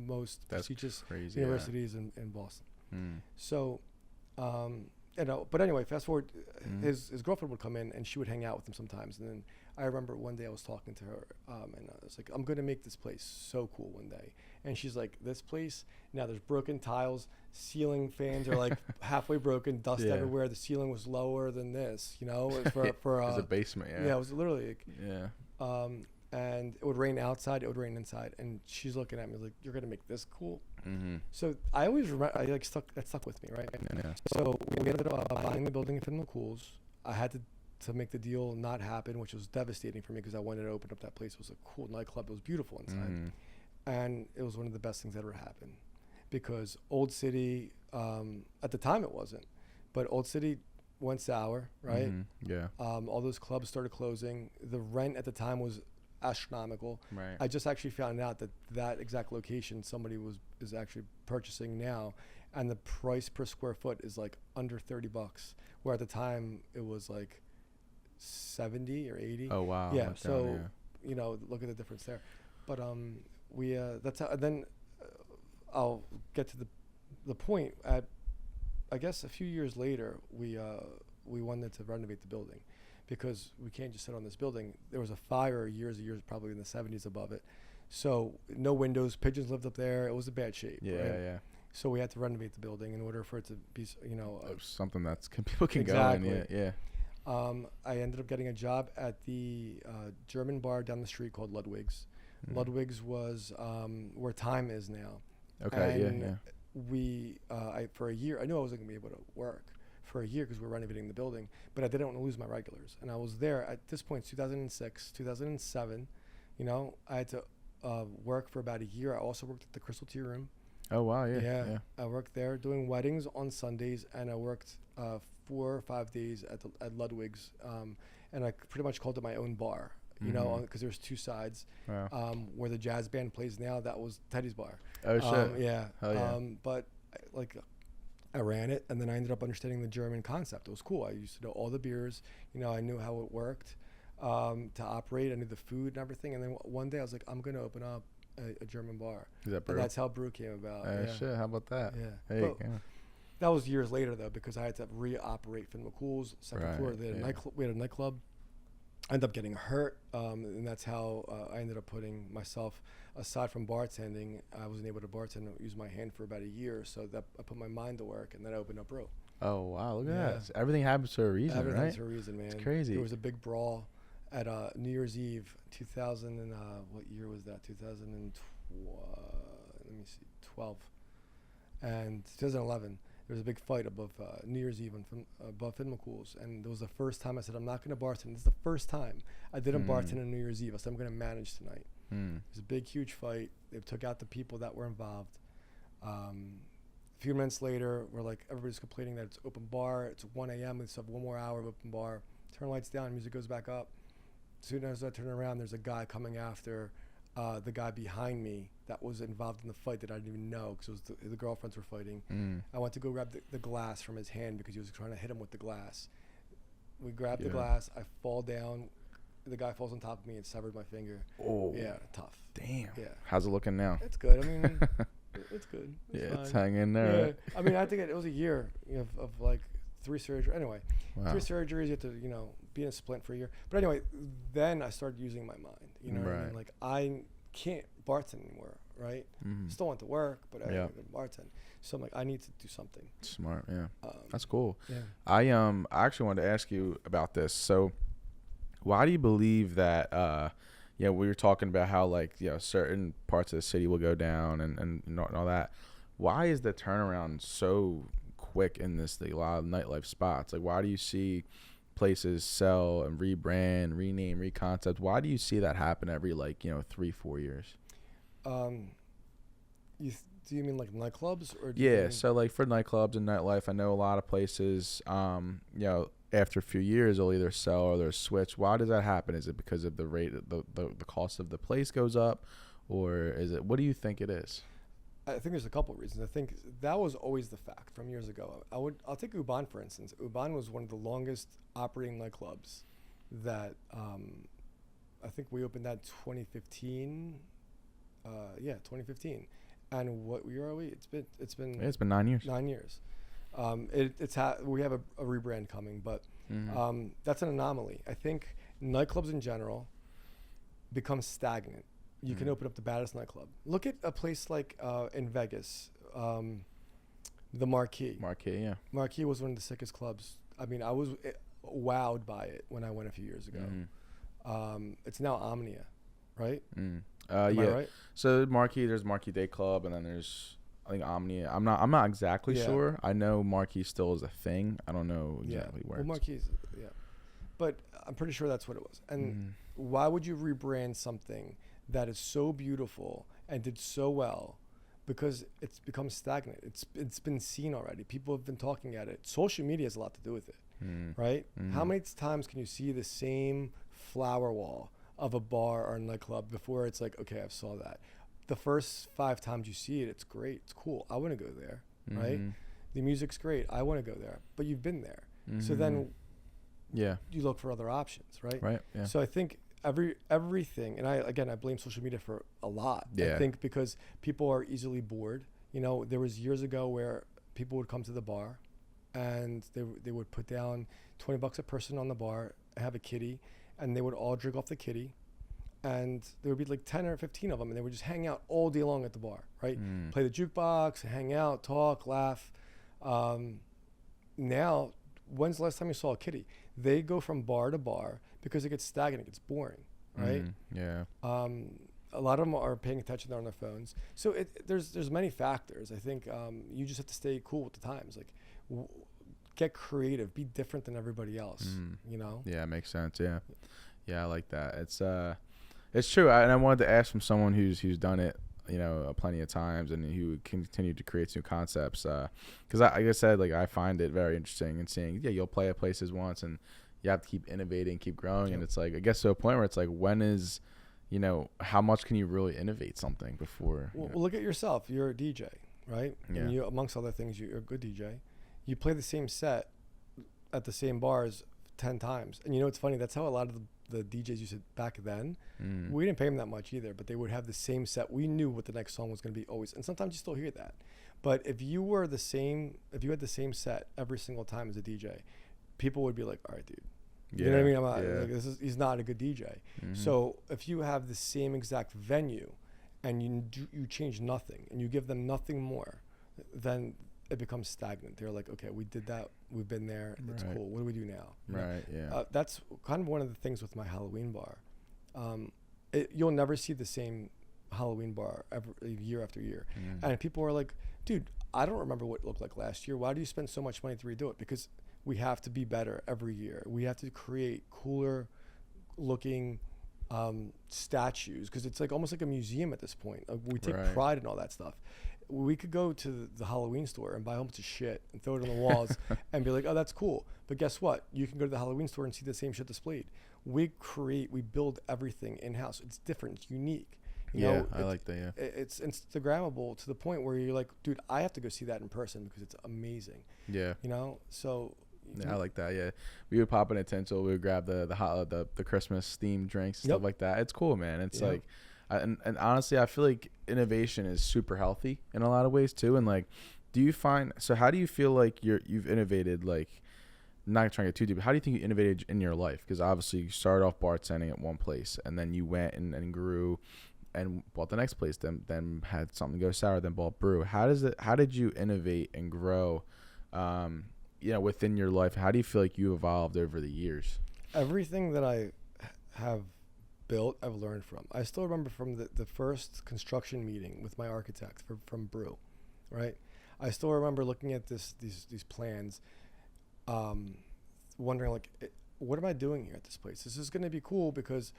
most prestigious universities in Boston. So, you know, but anyway, fast forward, his girlfriend would come in, and she would hang out with him sometimes. And then I remember one day I was talking to her, and I was like, I'm going to make this place so cool one day. And she's like, this place, now there's broken tiles, ceiling fans are like halfway broken, dust everywhere. The ceiling was lower than this, you know, for it was a basement. Yeah, it was literally like, and it would rain outside, it would rain inside. And she's looking at me like, you're going to make this cool? So I always remember, that stuck with me, right? So we ended up buying the building in Finn McCool's. I had to make the deal not happen, which was devastating for me, because I wanted to open up that place. It was a cool nightclub. It was beautiful inside. And it was one of the best things that ever happened, because Old City, at the time it wasn't, but Old City went sour, right? All those clubs started closing. The rent at the time was astronomical. Right. I just actually found out that exact location somebody is actually purchasing now, and the price per square foot is like under $30, where at the time it was like 70 or 80. Oh wow. Yeah. So you know, look at the difference there. But we that's how. Then I'll get to the point. I guess a few years later, we wanted to renovate the building, because we can't just sit on this building. There was a fire years, probably in the 70s above it. So no windows, pigeons lived up there. It was in bad shape. Yeah. So we had to renovate the building in order for it to be, you know, something that's people can exactly. go in. Yeah. I ended up getting a job at the German bar down the street called Ludwig's. Ludwig's was where Time is now. Okay. And for a year, I knew I wasn't gonna be able to work for a year because we were renovating the building, but I didn't want to lose my regulars. And I was there at this point, 2006, 2007. You know, I had to work for about a year. I also worked at the Crystal Tea Room. Oh wow, Yeah. I worked there doing weddings on Sundays, and I worked 4 or 5 days at Ludwig's, and I pretty much called it my own bar. You know, because there's 2 sides. Wow. Where the jazz band plays now, that was Teddy's bar. Oh shit. Yeah. Hell yeah. But like, I ran it, and then I ended up understanding the German concept. It was cool. I used to know all the beers. You know, I knew how it worked to operate. I knew the food and everything. And then one day I was like, I'm gonna open up a German bar. Is that And that's how Brew came about. Oh shit. How about that? Yeah. Hey, But yeah. that was years later though, because I had to reoperate Finn McCool's second floor. They had we had a nightclub. I ended up getting hurt, and that's how I ended up putting myself aside from bartending. I wasn't able to bartend and use my hand for about a year, so that I put my mind to work, and then I opened up Brew. Oh wow, look at that. Everything happens for a reason, Everything right? for a reason, man. It's crazy. There was a big brawl at New Year's Eve, 2000 and what year was that? 2012 and 2011. There was a big fight above New Year's Eve above Finn McCool's, and it was the first time I said, I'm not going to bartend. This is the first time I didn't bartend on New Year's Eve. I said, I'm going to manage tonight. It was a big, huge fight. They took out the people that were involved. A few minutes later, we're like, everybody's complaining that it's open bar. It's 1 a.m. We still have 1 more hour of open bar. Turn lights down, music goes back up. As soon as I turn around, there's a guy coming after the guy behind me that was involved in the fight that I didn't even know, because the girlfriends were fighting. I went to go grab the glass from his hand because he was trying to hit him with the glass. We grabbed the glass. I fall down. The guy falls on top of me and severed my finger. Oh. Yeah, tough. Damn. Yeah. How's it looking now? It's good. I mean, it's good. It's fine. hanging in there. Yeah. Right? I mean, I think it was a year of like 3 surgeries. Anyway, Wow. 3 surgeries. You have to, be in a splint for a year. But anyway, then I started using my mind. You know what I mean? Like, I can't bartend anymore, right? Still want to work, but I couldn't bartend. So I'm like, I need to do something. Smart, yeah. That's cool. Yeah. I actually wanted to ask you about this. So, why do you believe that? We were talking about how certain parts of the city will go down and all that. Why is the turnaround so quick in a lot of nightlife spots? Like, why do you see places sell and rebrand, rename, reconcept? Why do you see that happen every 3-4 years? Do you mean like nightclubs or? So for nightclubs and nightlife, I know a lot of places. After a few years, they'll either sell or they'll switch. Why does that happen? Is it because of the rate, the cost of the place goes up, or is it? What do you think it is? I think there's a couple of reasons. I think that was always the fact from years ago. I'll take Ubahn for instance. Ubahn was one of the longest operating nightclubs that I think we opened that 2015. 2015. And what year are we? It's been 9 years. 9 years. We have a rebrand coming, but that's an anomaly. I think nightclubs in general become stagnant. You can open up the baddest nightclub. Look at a place like in Vegas, the Marquee. Yeah. Marquee was one of the sickest clubs. I mean, I was wowed by it when I went a few years ago. It's now Omnia, right? Am I right? So Marquee, there's Marquee Day Club, and then there's I think Omnia. I'm not exactly sure. I know Marquee still is a thing. I don't know exactly where. Well, Marquee's, but I'm pretty sure that's what it was. And why would you rebrand something that is so beautiful and did so well? Because it's become stagnant. It's been seen already. People have been talking at it. Social media has a lot to do with it, right? How many times can you see the same flower wall of a bar or a nightclub before it's like, okay, I saw that. The first 5 times you see it, it's great. It's cool. I want to go there, right? The music's great. I want to go there. But you've been there. So then you look for other options, right? Right, yeah. So I think everything, and I blame social media for a lot. Yeah. I think because people are easily bored. There was years ago where people would come to the bar and they would put down $20 a person on the bar, have a kitty, and they would all drink off the kitty. And there would be like 10 or 15 of them, and they would just hang out all day long at the bar, right? Play the jukebox, hang out, talk, laugh. Now, when's the last time you saw a kitty? They go from bar to bar because it gets stagnant, it gets boring, right? Yeah. A lot of them are paying attention, they're on their phones. So there's many factors. I think you just have to stay cool with the times. Like, get creative, be different than everybody else, Yeah, it makes sense, yeah. I like that. It's true, and I wanted to ask from someone who's done it plenty of times, and he would continue to create new concepts. Because like I said, like I find it very interesting and seeing, you'll play at places once, and you have to keep innovating, keep growing, and it's like I guess to a point where it's like, when is, how much can you really innovate something before? Well, look at yourself. You're a DJ, right? Yeah. And you, amongst other things, you're a good DJ. You play the same set at the same bars 10 times, and it's funny. That's how a lot of the DJs used to back then. We didn't pay them that much either, but they would have the same set. We knew what the next song was going to be always, and sometimes you still hear that. But if you had the same set every single time as a DJ, people would be like, all right, dude. You know what I mean? I'm not, like, he's not a good DJ. So if you have the same exact venue and you change nothing and you give them nothing more, then it becomes stagnant. They're like, okay, we did that. We've been there. It's cool. What do we do now? Right. Yeah. That's kind of one of the things with my Halloween bar. You'll never see the same Halloween bar year after year. And people are like, dude, I don't remember what it looked like last year. Why do you spend so much money to redo it? Because we have to be better every year. We have to create cooler looking statues, because it's like almost like a museum at this point. We take pride in all that stuff. We could go to the Halloween store and buy a bunch of shit and throw it on the walls and be like, oh, that's cool. But guess what? You can go to the Halloween store and see the same shit displayed. We build everything in-house. It's different. It's unique. I like that, yeah. It's Instagrammable to the point where you're like, dude, I have to go see that in person because it's amazing. Yeah. So... Yeah, I like that. Yeah, we would pop in at Tinsel. We would grab the Christmas themed drinks, stuff like that. It's cool, man. It's like, and honestly, I feel like innovation is super healthy in a lot of ways too. And like, how do you feel like you've innovated? Like, not trying to get too deep, but how do you think you innovated in your life? Because obviously you started off bartending at one place, and then you went and grew and bought the next place, then had something go sour, then bought brew. How did you innovate and grow within your life? How do you feel like you evolved over the years? Everything that I have built, I've learned from. I still remember from the first construction meeting with my architect from Brew, right? I still remember looking at these plans, wondering like, what am I doing here at this place? This is going to be cool because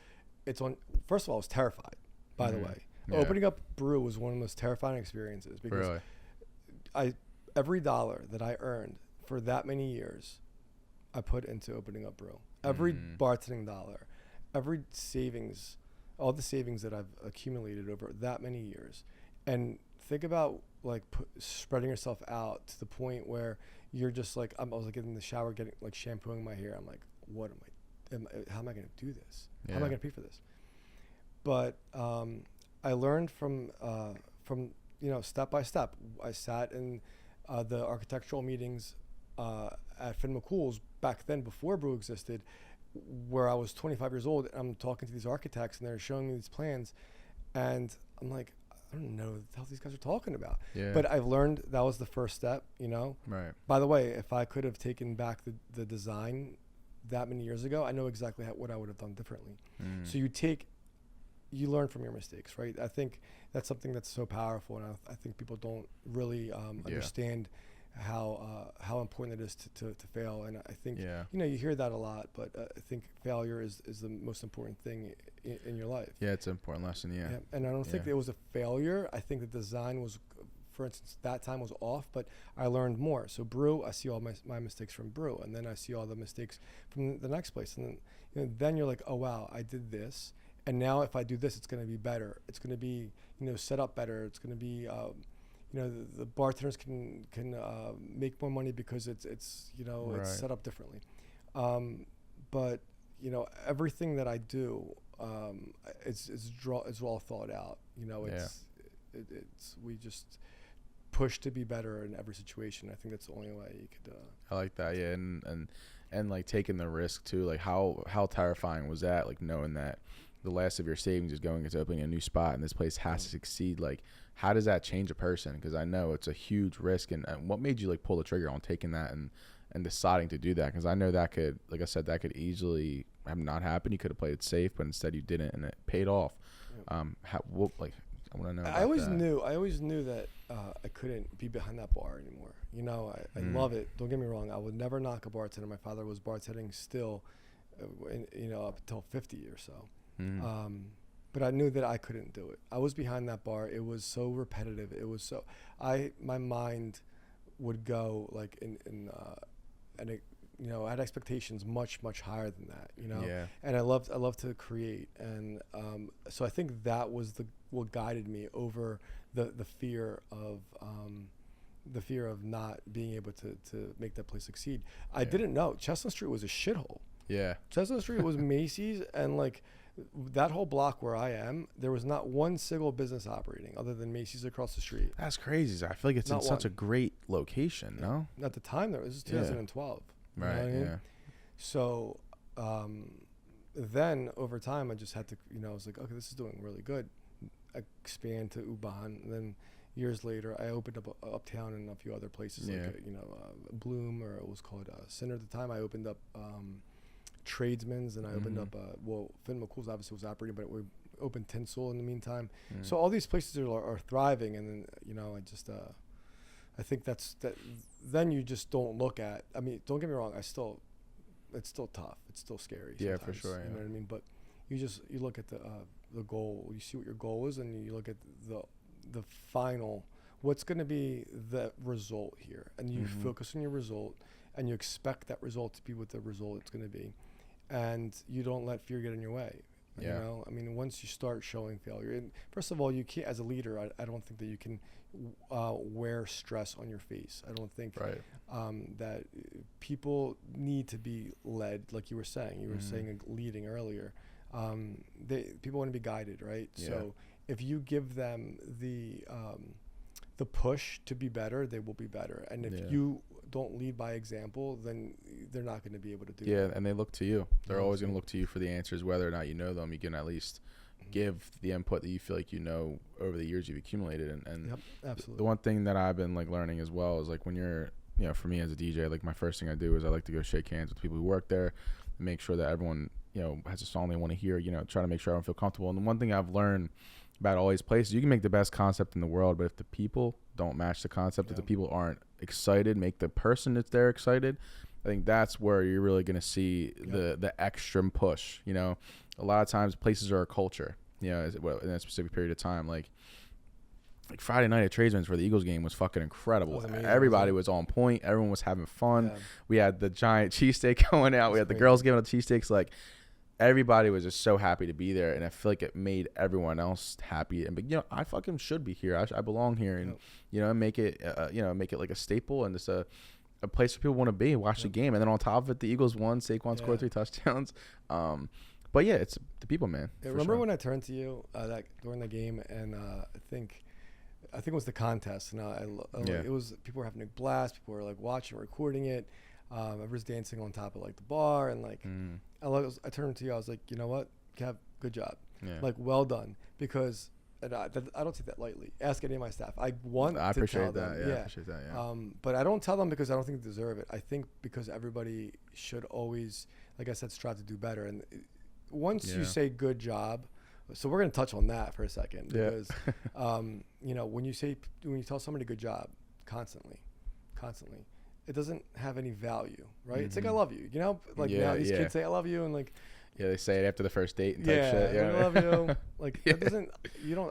it's on. First of all, I was terrified. By the way, opening up Brew was one of the most terrifying experiences because every dollar that I earned for that many years, I put into opening up Brew. Every bartending dollar, every savings, all the savings that I've accumulated over that many years. And think about like spreading yourself out to the point where you're just like, I was like in the shower getting like shampooing my hair. I'm like, what how am I going to do this? How am I going to pay for this? But I learned from step by step. I sat in the architectural meetings at Finn McCool's back then, before Brew existed, where I was 25 years old. And I'm talking to these architects, and they're showing me these plans, and I'm like, I don't know what the hell these guys are talking about. Yeah. But I've learned that was the first step, Right. By the way, if I could have taken back the design that many years ago, I know exactly what I would have done differently. So you learn from your mistakes, right? I think that's something that's so powerful, and I think people don't really understand how important it is to fail. And I think you hear that a lot, but I think failure is the most important thing in your life. Yeah, it's an important lesson. Yeah. And I don't think it was a failure. I think the design was, for instance, that time was off, but I learned more. So Brew, I see all my mistakes from Brew, and then I see all the mistakes from the next place, and then you're like, oh wow, I did this. And now if I do this, it's going to be better. It's going to be, set up better. It's going to be, the bartenders can make more money because it's it's set up differently. But everything that I do, it's all thought out. We just push to be better in every situation. I think that's the only way you could. I like that. Yeah, and like taking the risk too. Like how terrifying was that? Like knowing that the last of your savings is going into opening a new spot, and this place has to succeed. Like, how does that change a person? Because I know it's a huge risk. And what made you like pull the trigger on taking that and deciding to do that? Because I know that could, like I said, that could easily have not happened. You could have played it safe, but instead you didn't, and it paid off. I want to know. I always knew that I couldn't be behind that bar anymore. I love it. Don't get me wrong. I would never knock a bartender. My father was bartending still, up until 50 or so. but I knew that I couldn't do it. I was behind that bar. It was so repetitive. It was so, my mind would go like and it, you know, I had expectations much higher than that, you know. Yeah. And I love to create, and so I think that was what guided me over the fear of not being able to make that place succeed. I didn't know Chestnut Street was a shithole. Yeah. Chestnut Street was Macy's, and like that whole block where I am, there was not one single business operating other than Macy's across the street. That's crazy. I feel like it's Not in such one. a great location, no? At the time, this was 2012. You know Right, what I mean? yeah. So then over time, I just had to, you know, I was like, okay, this is doing really good. I expand to Ubahn, and then years later, I opened up Uptown and a few other places, like you know, Bloom, or it was called Center at the time. I opened up Tradesman's, and I opened up Finn McCool's obviously was operating, but we opened Tinsel in the meantime. So all these places are thriving, and then, you know, I just I think that's that. Then you just don't look at. I mean, don't get me wrong. It's still tough. It's still scary. Yeah, for sure. You know what I mean? But you look at the goal. You see what your goal is, and you look at the final. What's going to be the result here, and you focus on your result, and you expect that result to be what the result it's going to be, and you don't let fear get in your way. You know, I mean, once you start showing failure, and first of all, you can't, as a leader, I don't think that you can wear stress on your face. I don't think that people need to be led, like you were saying. You were saying leading earlier. People want to be guided, right? Yeah. So if you give them the push to be better, they will be better. And if you don't lead by example, then they're not going to be able to do that. Yeah, and they look to you. They're always going to look to you for the answers, whether or not you know them. You can at least give the input that you feel like you know over the years you've accumulated. And Yep, absolutely. the one thing that I've been like learning as well is like when you're, you know, for me as a DJ, like my first thing I do is I like to go shake hands with people who work there, make sure that everyone, you know, has a song they want to hear, you know, try to make sure everyone feel comfortable. And the one thing I've learned about all these places, you can make the best concept in the world, but if the people don't match the concept, if the people aren't excited, make the person that's there excited, I think that's where you're really going to see the extra push. You know, a lot of times places are a culture, you know, in a specific period of time. Like Friday night at Tradesman's for the Eagles game was fucking incredible. Was amazing, Everybody was on point. Everyone was having fun. Yeah. We had the giant cheesesteak going out. We had the girls giving out cheesesteaks. Like, everybody was just so happy to be there, and I feel like it made everyone else happy. And, but, you know, I fucking should be here. I belong here, and you know, make it like a staple and just a place where people want to be, watch the game. And then on top of it, the Eagles won. Saquon scored 3 touchdowns. But yeah, it's the people, man. Remember when I turned to you during the game, and I think it was the contest, and it was, people were having a blast. People were like watching, recording it. Everyone's dancing on top of like the bar, and like I turned to you. I was like, you know what, Kev, good job. Like, well done, because and I don't take that lightly. Ask any of my staff. I appreciate that. Yeah, I appreciate that. Yeah. But I don't tell them because I don't think they deserve it. I think because everybody should always, like I said, strive to do better. And once you say good job, so we're gonna touch on that for a second, because you know, when you tell somebody good job constantly, it doesn't have any value, right? It's like I love you, you know, like now these kids say I love you, and like they say it after the first date and type shit. I love you. Like it doesn't.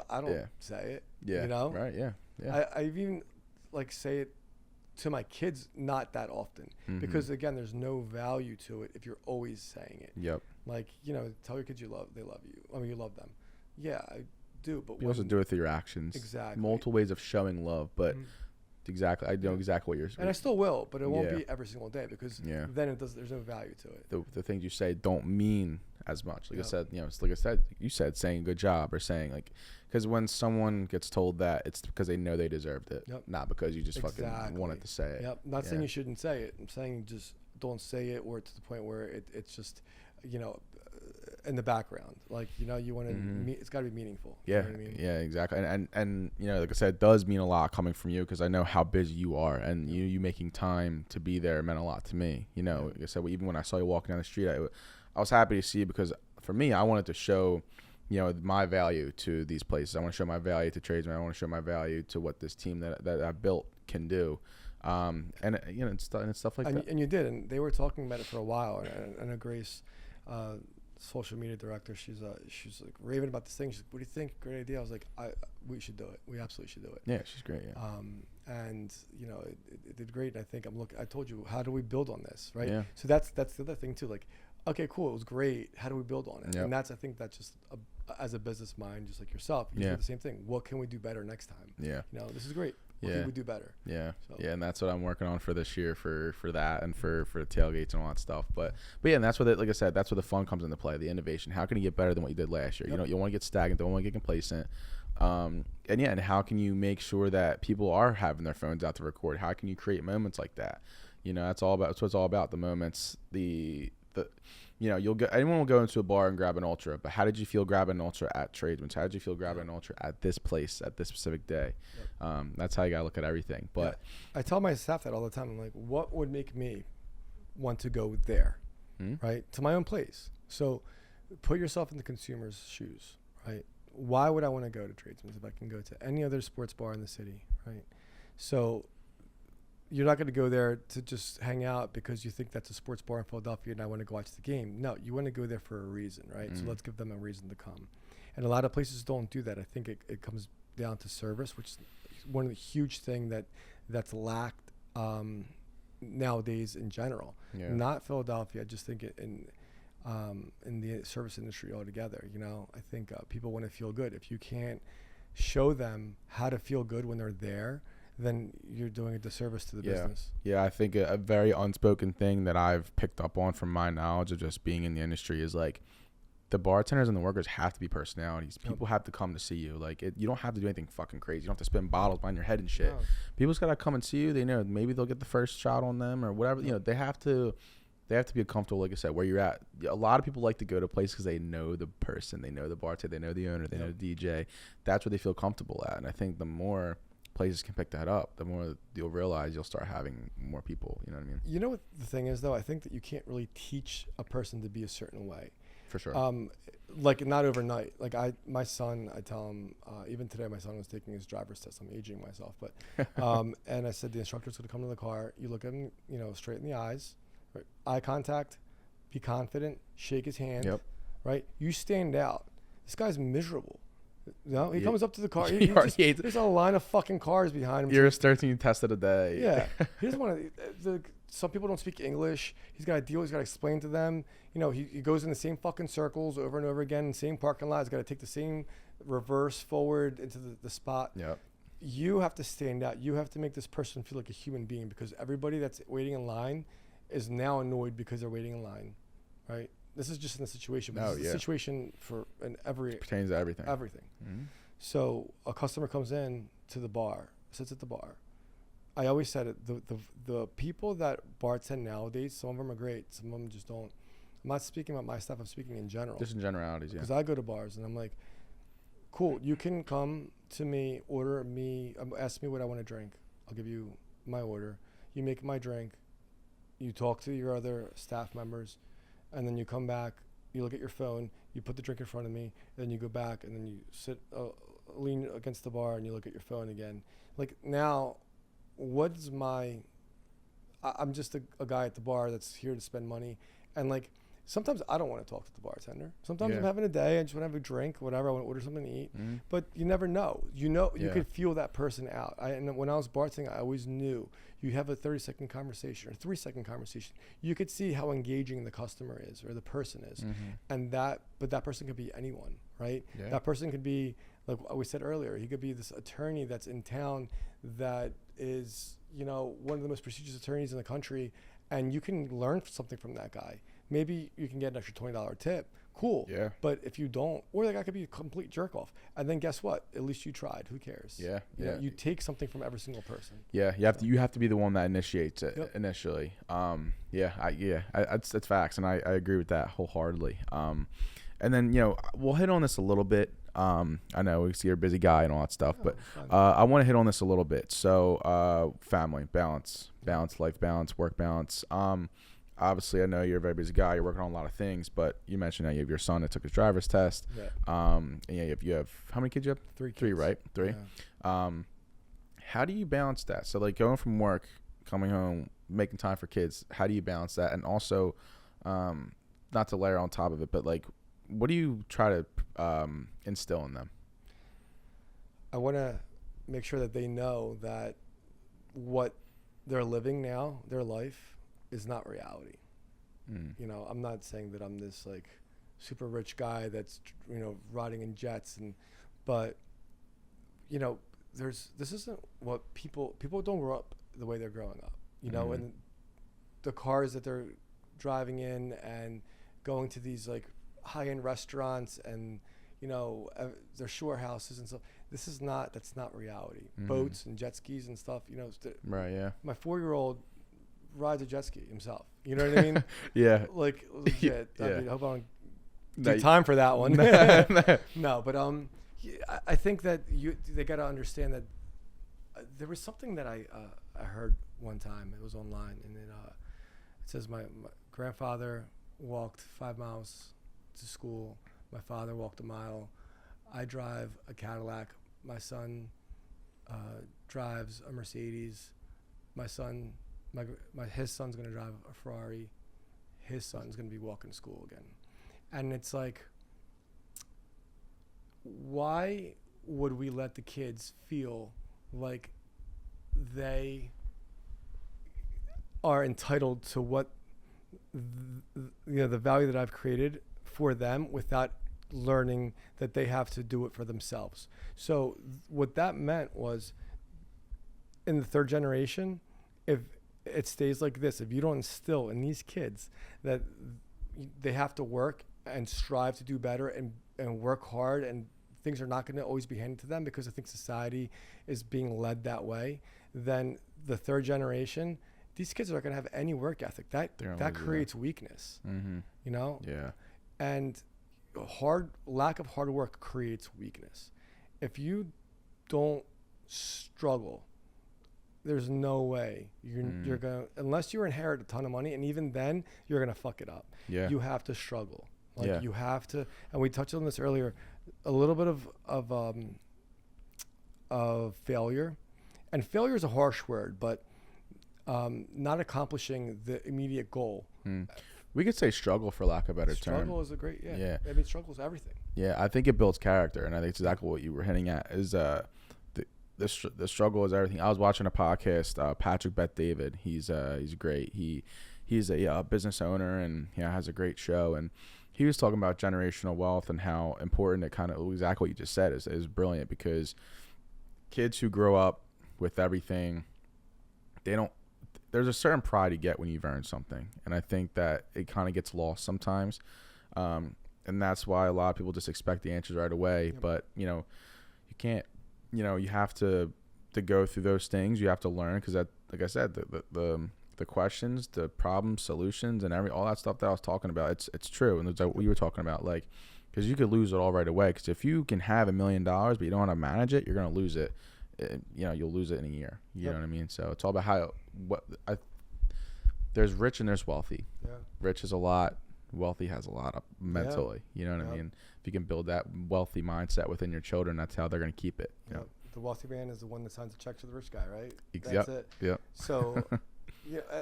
I don't say it. Yeah. You know. Right. Yeah. I even like say it to my kids not that often, because again, there's no value to it if you're always saying it. Yep. Like, you know, tell your kids they love you. I mean, you love them. Yeah, I do. But you also do it through your actions. Exactly. Multiple ways of showing love, but exactly, I know exactly what you're saying. And I still will, but it won't be every single day, because then there's no value to it. The things you say don't mean as much. Like I said, you know, it's like I said, you said saying good job, or saying like, because when someone gets told that, it's because they know they deserved it, not because you just fucking wanted to say it. Yep. Not saying you shouldn't say it. I'm saying just don't say it, or to the point where it's just, you know, in the background. Like, you know, you want to it's got to be meaningful. Yeah. You know what I mean? Yeah, exactly. And you know, like I said, it does mean a lot coming from you, because I know how busy you are, and you making time to be there meant a lot to me. You know, like I said, even when I saw you walking down the street, I was happy to see you, because for me, I wanted to show, you know, my value to these places. I want to show my value to Tradesman. I want to show my value to what this team that I built can do. And you know, and stuff like that. And you did, and they were talking about it for a while. And I know Grace, social media director. She's like raving about this thing. She's like, what do you think? Great idea. I was like, we should do it. We absolutely should do it. Yeah, she's great. Yeah. And you know, it did great. And I think I told you, how do we build on this, right? Yeah. So that's the other thing too. Like, okay, cool, it was great. How do we build on it? Yep. And I think that's just as a business mind, just like yourself, you do the same thing. What can we do better next time? Yeah. You know, this is great. What can we do better? Yeah. So. Yeah, and that's what I'm working on for this year for that and for the tailgates and all that stuff. But yeah, and that's where like I said, that's where the fun comes into play, the innovation. How can you get better than what you did last year? Yep. You want to get stagnant, don't want to get complacent. And how can you make sure that people are having their phones out to record? How can you create moments like that? You know, that's what it's all about. The moments, you know, anyone will go into a bar and grab an ultra, but how did you feel grabbing an ultra at Tradesman's? How did you feel grabbing an ultra at this place at this specific day? Yep. That's how you gotta look at everything. But I tell my staff that all the time. I'm like, what would make me want to go there, right? To my own place. So put yourself in the consumer's shoes, right? Why would I want to go to Tradesman's if I can go to any other sports bar in the city, right? So you're not going to go there to just hang out because you think that's a sports bar in Philadelphia and I want to go watch the game. No, you want to go there for a reason, right? So let's give them a reason to come. And a lot of places don't do that. I think it comes down to service, which is one of the huge thing that's lacked nowadays in general. Yeah. Not Philadelphia. I just think in the service industry altogether. You know, I think people want to feel good. If you can't show them how to feel good when they're there, then you're doing a disservice to the business. Yeah, I think a very unspoken thing that I've picked up on from my knowledge of just being in the industry is like the bartenders and the workers have to be personalities. People have to come to see you. Like you don't have to do anything fucking crazy. You don't have to spin bottles behind your head and shit. No. People's got to come and see you. They know maybe they'll get the first shot on them or whatever. You know, they have to be comfortable, like I said, where you're at. A lot of people like to go to places because they know the person, they know the bartender, they know the owner, they know the DJ. That's where they feel comfortable at. And I think the more places can pick that up, the more you'll realize you'll start having more people. You know what I mean? You know what the thing is, though? I think that you can't really teach a person to be a certain way. For sure. Like not overnight. Like my son, I tell him, even today my son was taking his driver's test. I'm aging myself, but and I said the instructor's going to come to the car. You look at him, you know, straight in the eyes, right? Eye contact, be confident, shake his hand, right? You stand out. This guy's miserable. No, he comes up to the car. There's a line of fucking cars behind him. You're his 13th test of the day. Yeah. He doesn't want to. Some people don't speak English. He's got to deal. He's got to explain to them. You know, he goes in the same fucking circles over and over again, same parking lot. He's got to take the same reverse forward into the spot. Yeah. You have to stand out. You have to make this person feel like a human being because everybody that's waiting in line is now annoyed because they're waiting in line, right? This is just in the situation. But this is a situation it pertains to everything. Everything. Mm-hmm. So a customer comes in to the bar, sits at the bar. I always said it. The people that bartend nowadays, some of them are great. Some of them just don't. I'm not speaking about my stuff. I'm speaking in general. Just in generalities, yeah. Because I go to bars and I'm like, cool. You can come to me, ask me what I want to drink. I'll give you my order. You make my drink. You talk to your other staff members. And then you come back, you look at your phone, you put the drink in front of me, then you go back and then you sit, lean against the bar and you look at your phone again. Like now, I'm just a guy at the bar that's here to spend money. And like, sometimes I don't want to talk to the bartender. Sometimes I'm having a day, I just want to have a drink, whatever, I want to order something to eat. Mm-hmm. But you never know. You could feel that person out. And when I was bartending, I always knew you have a 30-second conversation or 3-second conversation. You could see how engaging the customer is or the person is. Mm-hmm. But that person could be anyone, right? Yeah. That person could be, like we said earlier, he could be this attorney that's in town that is, you know, one of the most prestigious attorneys in the country, and you can learn something from that guy. Maybe you can get an extra $20 tip. Cool. Yeah. But if you don't, or that guy could be a complete jerk off. And then guess what? At least you tried. Who cares? Yeah. You know, you take something from every single person. Yeah. You have to be the one that initiates it initially. It's facts. And I agree with that wholeheartedly. And then, you know, we'll hit on this a little bit. I know we see you're a busy guy and all that stuff, but I want to hit on this a little bit. So family, balance, life balance, work balance. Obviously, I know you're a very busy guy. You're working on a lot of things, but you mentioned that you have your son that took his driver's test. Yeah. And you have how many kids you have? 3 kids. 3, right? 3. Yeah. How do you balance that? So, like going from work, coming home, making time for kids. How do you balance that? And also, not to layer on top of it, but like, what do you try to instill in them? I want to make sure that they know that what they're living now, their life, is not reality. You know, I'm not saying that I'm this like super rich guy that's, you know, riding in jets, but you know, this isn't what people don't grow up the way they're growing up, you know, and the cars that they're driving in and going to these like high-end restaurants and, you know, their shore houses and stuff. That's not reality. Boats and jet skis and stuff, you know. Right. Yeah. My 4-year-old rides a jet ski himself. You know what I mean? Yeah. Like legit. Yeah. I mean, I hope I don't do time for that one. No, but I think that they got to understand that there was something that I heard one time. It was online, and it says my grandfather walked 5 miles to school. My father walked a mile. I drive a Cadillac. My son drives a Mercedes. My son, his son's gonna drive a Ferrari. His son's gonna be walking to school again. And it's like, why would we let the kids feel like they are entitled to what the value that I've created for them without learning that they have to do it for themselves? So what that meant was, in the third generation, if it stays like this, if you don't instill in these kids that they have to work and strive to do better and work hard, and things are not going to always be handed to them because I think society is being led that way, then the third generation, these kids are not going to have any work ethic. That creates weakness, you know? Yeah. And lack of hard work creates weakness. If you don't struggle, there's no way you're gonna, unless you inherit a ton of money, and even then you're gonna fuck it up. Yeah. You have to struggle. Like you have to, and we touched on this earlier, a little bit of failure, and failure is a harsh word, but not accomplishing the immediate goal. We could say struggle for lack of a better term. Struggle is a great, yeah. I mean, struggle is everything. Yeah, I think it builds character, and I think it's exactly what you were hinting at is the struggle is everything. I was watching a podcast, Patrick Bet David. He's great. He's a business owner, and has a great show, and he was talking about generational wealth and how important it kind of exactly what you just said is brilliant, because kids who grow up with everything, there's a certain pride you get when you've earned something, and I think that it kind of gets lost sometimes, and that's why a lot of people just expect the answers right away. Yep. But you can't, you have to go through those things. You have to learn, because that, like I said, the questions, the problems, solutions, and all that stuff that I was talking about, it's true. And it's like what you were talking about, like, because you could lose it all right away. Because if you can have $1 million but you don't know how to manage it, you're gonna lose it. You'll lose it in a year. You know what I mean? So it's all about there's rich and there's wealthy. Yeah. Rich is a lot. Wealthy has a lot mentally. You know what I mean? If you can build that wealthy mindset within your children, that's how they're gonna keep it. You know? The wealthy man is the one that signs a check to the rich guy, right? That's it. Yeah. So,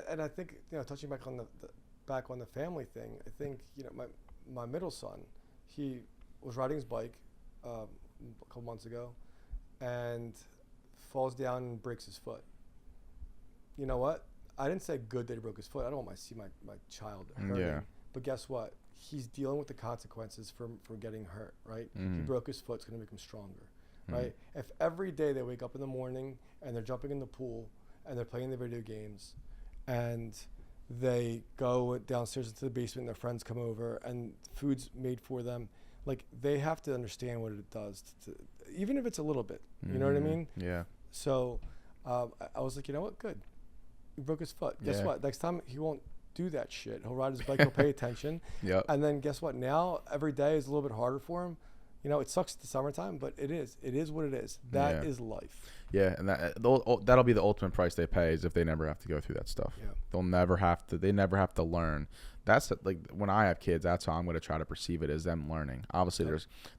and I think touching back on the family thing, I think my middle son, he was riding his bike a couple months ago, and falls down and breaks his foot. You know what? I didn't say good that he broke his foot. I don't want to see my child hurting. Yeah. But guess what? He's dealing with the consequences from getting hurt, right? He broke his foot. It's going to make him stronger, right? If every day they wake up in the morning and they're jumping in the pool and they're playing the video games and they go downstairs into the basement and their friends come over and food's made for them, like, they have to understand what it does, even if it's a little bit. You know what I mean? Yeah. So I was like, you know what? Good. He broke his foot. Guess what? Next time he won't do that shit. He'll ride his bike. He'll pay attention. Yep. And then guess what? Now every day is a little bit harder for him. It sucks at the summertime, but it is what it is. That is life. Yeah, and that'll be the ultimate price they pay, is if they never have to go through that stuff. Yeah. They never have to learn. That's like, when I have kids, that's how I'm going to try to perceive it, as them learning. Obviously,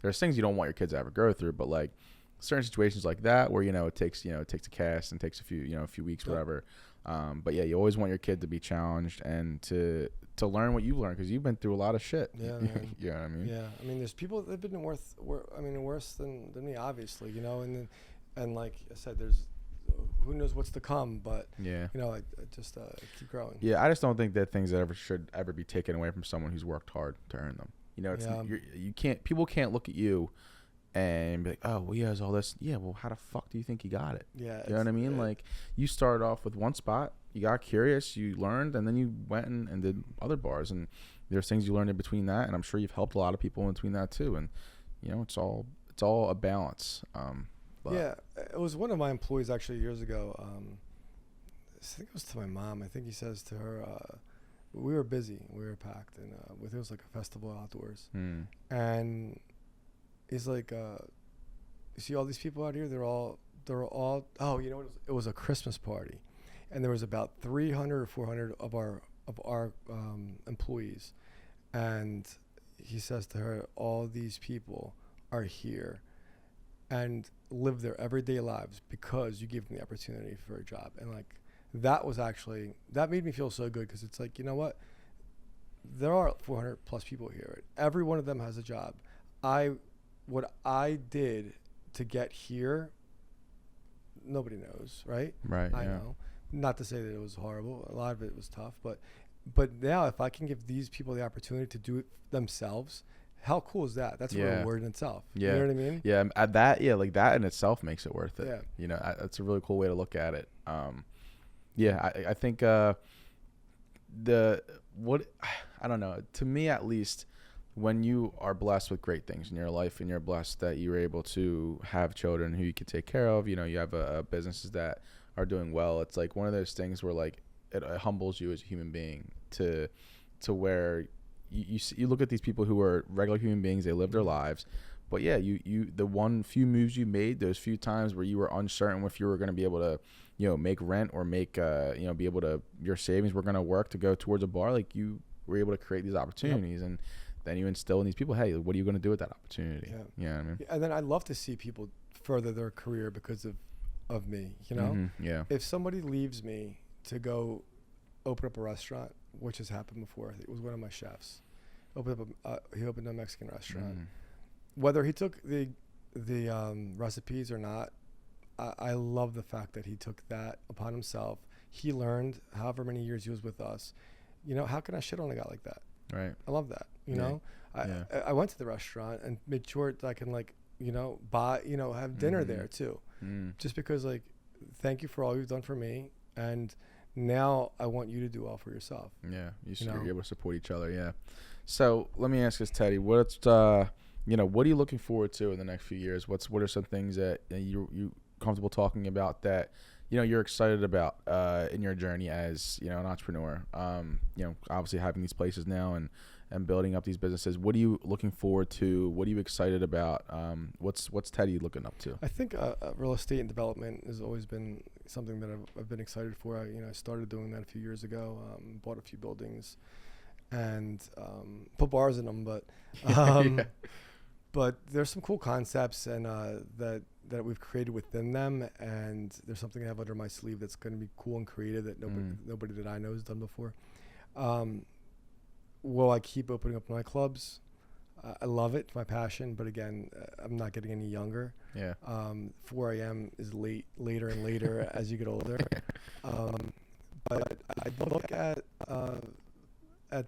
there's things you don't want your kids to ever go through, but like certain situations like that where it takes a cast and takes a few weeks, whatever. But yeah, you always want your kid to be challenged and to to learn what you've learned, because you've been through a lot of shit. Yeah, man. You know what I mean? Yeah, I mean, there's people that have been worse than me, obviously, you know, and like I said, there's who knows what's to come, but Yeah. you know, I just keep growing. Yeah, I just don't think that things that should ever be taken away from someone who's worked hard to earn them. You know, it's you can't. People can't look at you and be like, oh, well, he has all this. Yeah, well, how the fuck do you think he got it? Yeah, You know what I mean? Like, you started off with one spot, you got curious, you learned, and then you went and did other bars, and there's things you learned in between that, and I'm sure you've helped a lot of people in between that too. And you know, it's all a balance. But yeah, it was one of my employees actually years ago. I think it was to my mom. I think he says to her, we were busy, we were packed, and it was like a festival outdoors, and he's like, you see all these people out here? They're all. Oh, you know what? It was a Christmas party, and there was about 300 or 400 of our employees, and he says to her, all these people are here and live their everyday lives because you gave them the opportunity for a job. And like, that made me feel so good, because it's like, you know what, there are 400 plus people here, every one of them has a job. What I did to get here, nobody knows, right? I know, not to say that it was horrible, a lot of it was tough, but now if I can give these people the opportunity to do it themselves, how cool is that? That's a reward in itself. Yeah. You know what I mean? Yeah, at that, like that in itself makes it worth it. Yeah. You know, that's a really cool way to look at it. Yeah, I think I don't know, to me at least, when you are blessed with great things in your life, and you're blessed that you're able to have children who you can take care of, you know, you have businesses that are doing well, it's like one of those things where like it humbles you as a human being to where you look at these people who are regular human beings, they live their lives, but yeah, you the few moves you made, those few times where you were uncertain if you were going to be able to, you know, make rent or make you know, be able to, your savings were going to work to go towards a bar, like you were able to create these opportunities. And then you instill in these people, hey, what are you going to do with that opportunity? Yeah. You know what I mean? And then I love to see people further their career because of me, you know? Yeah. If somebody leaves me to go open up a restaurant, which has happened before, I think it was one of my chefs, he opened a Mexican restaurant. Whether he took the recipes or not, I love the fact that he took that upon himself. He learned however many years he was with us. You know, how can I shit on a guy like that? Right. I love that. You know, I went to the restaurant and made sure that I can, like, you know, buy, you know, have dinner there too. Just because, like, thank you for all you've done for me, and now I want you to do all for yourself. Yeah, you're able to support each other. Yeah. So let me ask this, Teddy. What's you know, what are you looking forward to in the next few years? What are some things that you comfortable talking about that, you know, you're excited about in your journey as, you know, an entrepreneur? You know, obviously having these places now and building up these businesses. What are you looking forward to? What are you excited about? What's Teddy looking up to? I think real estate and development has always been something that I've been excited for. I started doing that a few years ago. Bought a few buildings and put bars in them, but but there's some cool concepts and that we've created within them, and there's something I have under my sleeve that's going to be cool and creative that nobody that I know has done before. Will I keep opening up nightclubs? I love it, my passion, but again, I'm not getting any younger. Yeah. 4 a.m. is later and later as you get older. But I look at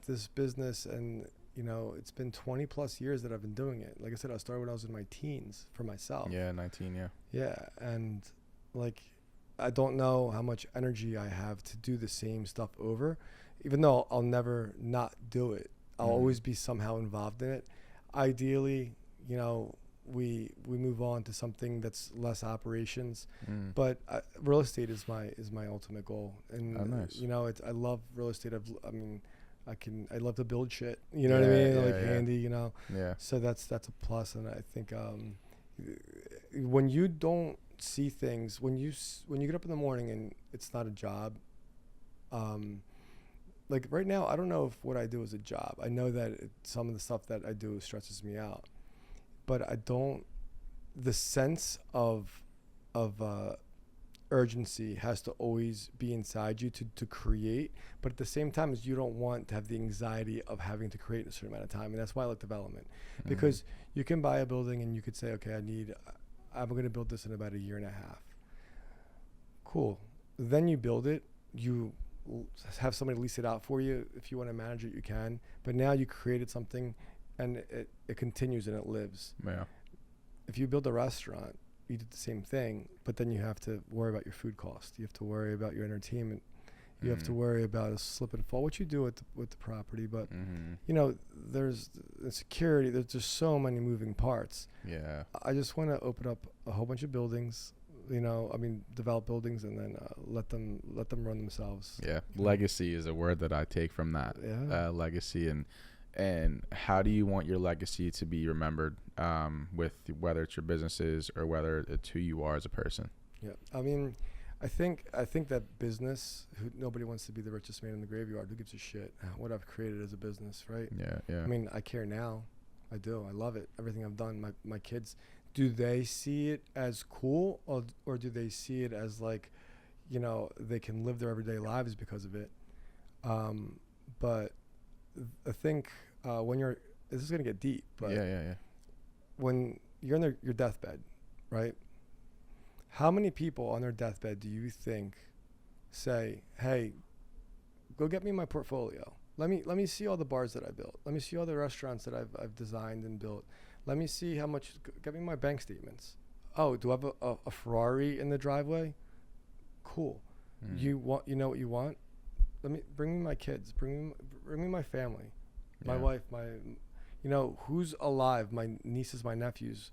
this business, and you know, it's been 20 plus years that I've been doing it. Like I said, I started when I was in my teens for myself. Yeah, 19. Yeah. Yeah, and like, I don't know how much energy I have to do the same stuff over, even though I'll never not do it. I'll always be somehow involved in it. Ideally, you know, we move on to something that's less operations, but real estate is my ultimate goal. And nice. You know, I love real estate. I love to build shit. You know what I mean? Like handy, you know. Yeah. So that's a plus, and I think when you don't see things, when you get up in the morning and it's not a job, like right now, I don't know if what I do is a job. I know that some of the stuff that I do stresses me out, but I don't. The sense of urgency has to always be inside you to create, but at the same time as you don't want to have the anxiety of having to create in a certain amount of time. And that's why I like development, because you can buy a building and you could say, okay, I'm going to build this in about a year and a half. Cool. Then you build it, you have somebody lease it out for you. If you want to manage it, you can, but now you created something and it continues and it lives. Yeah. If you build a restaurant, you do the same thing, but then you have to worry about your food cost. You have to worry about your entertainment. You have to worry about a slip and fall, what you do with the property. But, you know, there's the security. There's just so many moving parts. Yeah. I just want to open up a whole bunch of buildings, you know, I mean, develop buildings and then let them run themselves. Yeah. Legacy is a word that I take from that. Yeah. Legacy. And how do you want your legacy to be remembered, with whether it's your businesses or whether it's who you are as a person? Yeah, I mean, I think that business, nobody wants to be the richest man in the graveyard. Who gives a shit what I've created as a business, right? Yeah, yeah. I mean, I care now. I do. I love it. Everything I've done. My kids, do they see it as cool, or do they see it as like, you know, they can live their everyday lives because of it? But I think when this is gonna get deep, but yeah. When you're on your deathbed, right? How many people on their deathbed do you think say, "Hey, go get me my portfolio. Let me see all the bars that I built. Let me see all the restaurants that I've designed and built. Let me see how much. Get me my bank statements. Oh, do I have a Ferrari in the driveway? Cool. You know what you want? Bring me my kids. Bring me my family, my wife, you know, who's alive, my nieces, my nephews.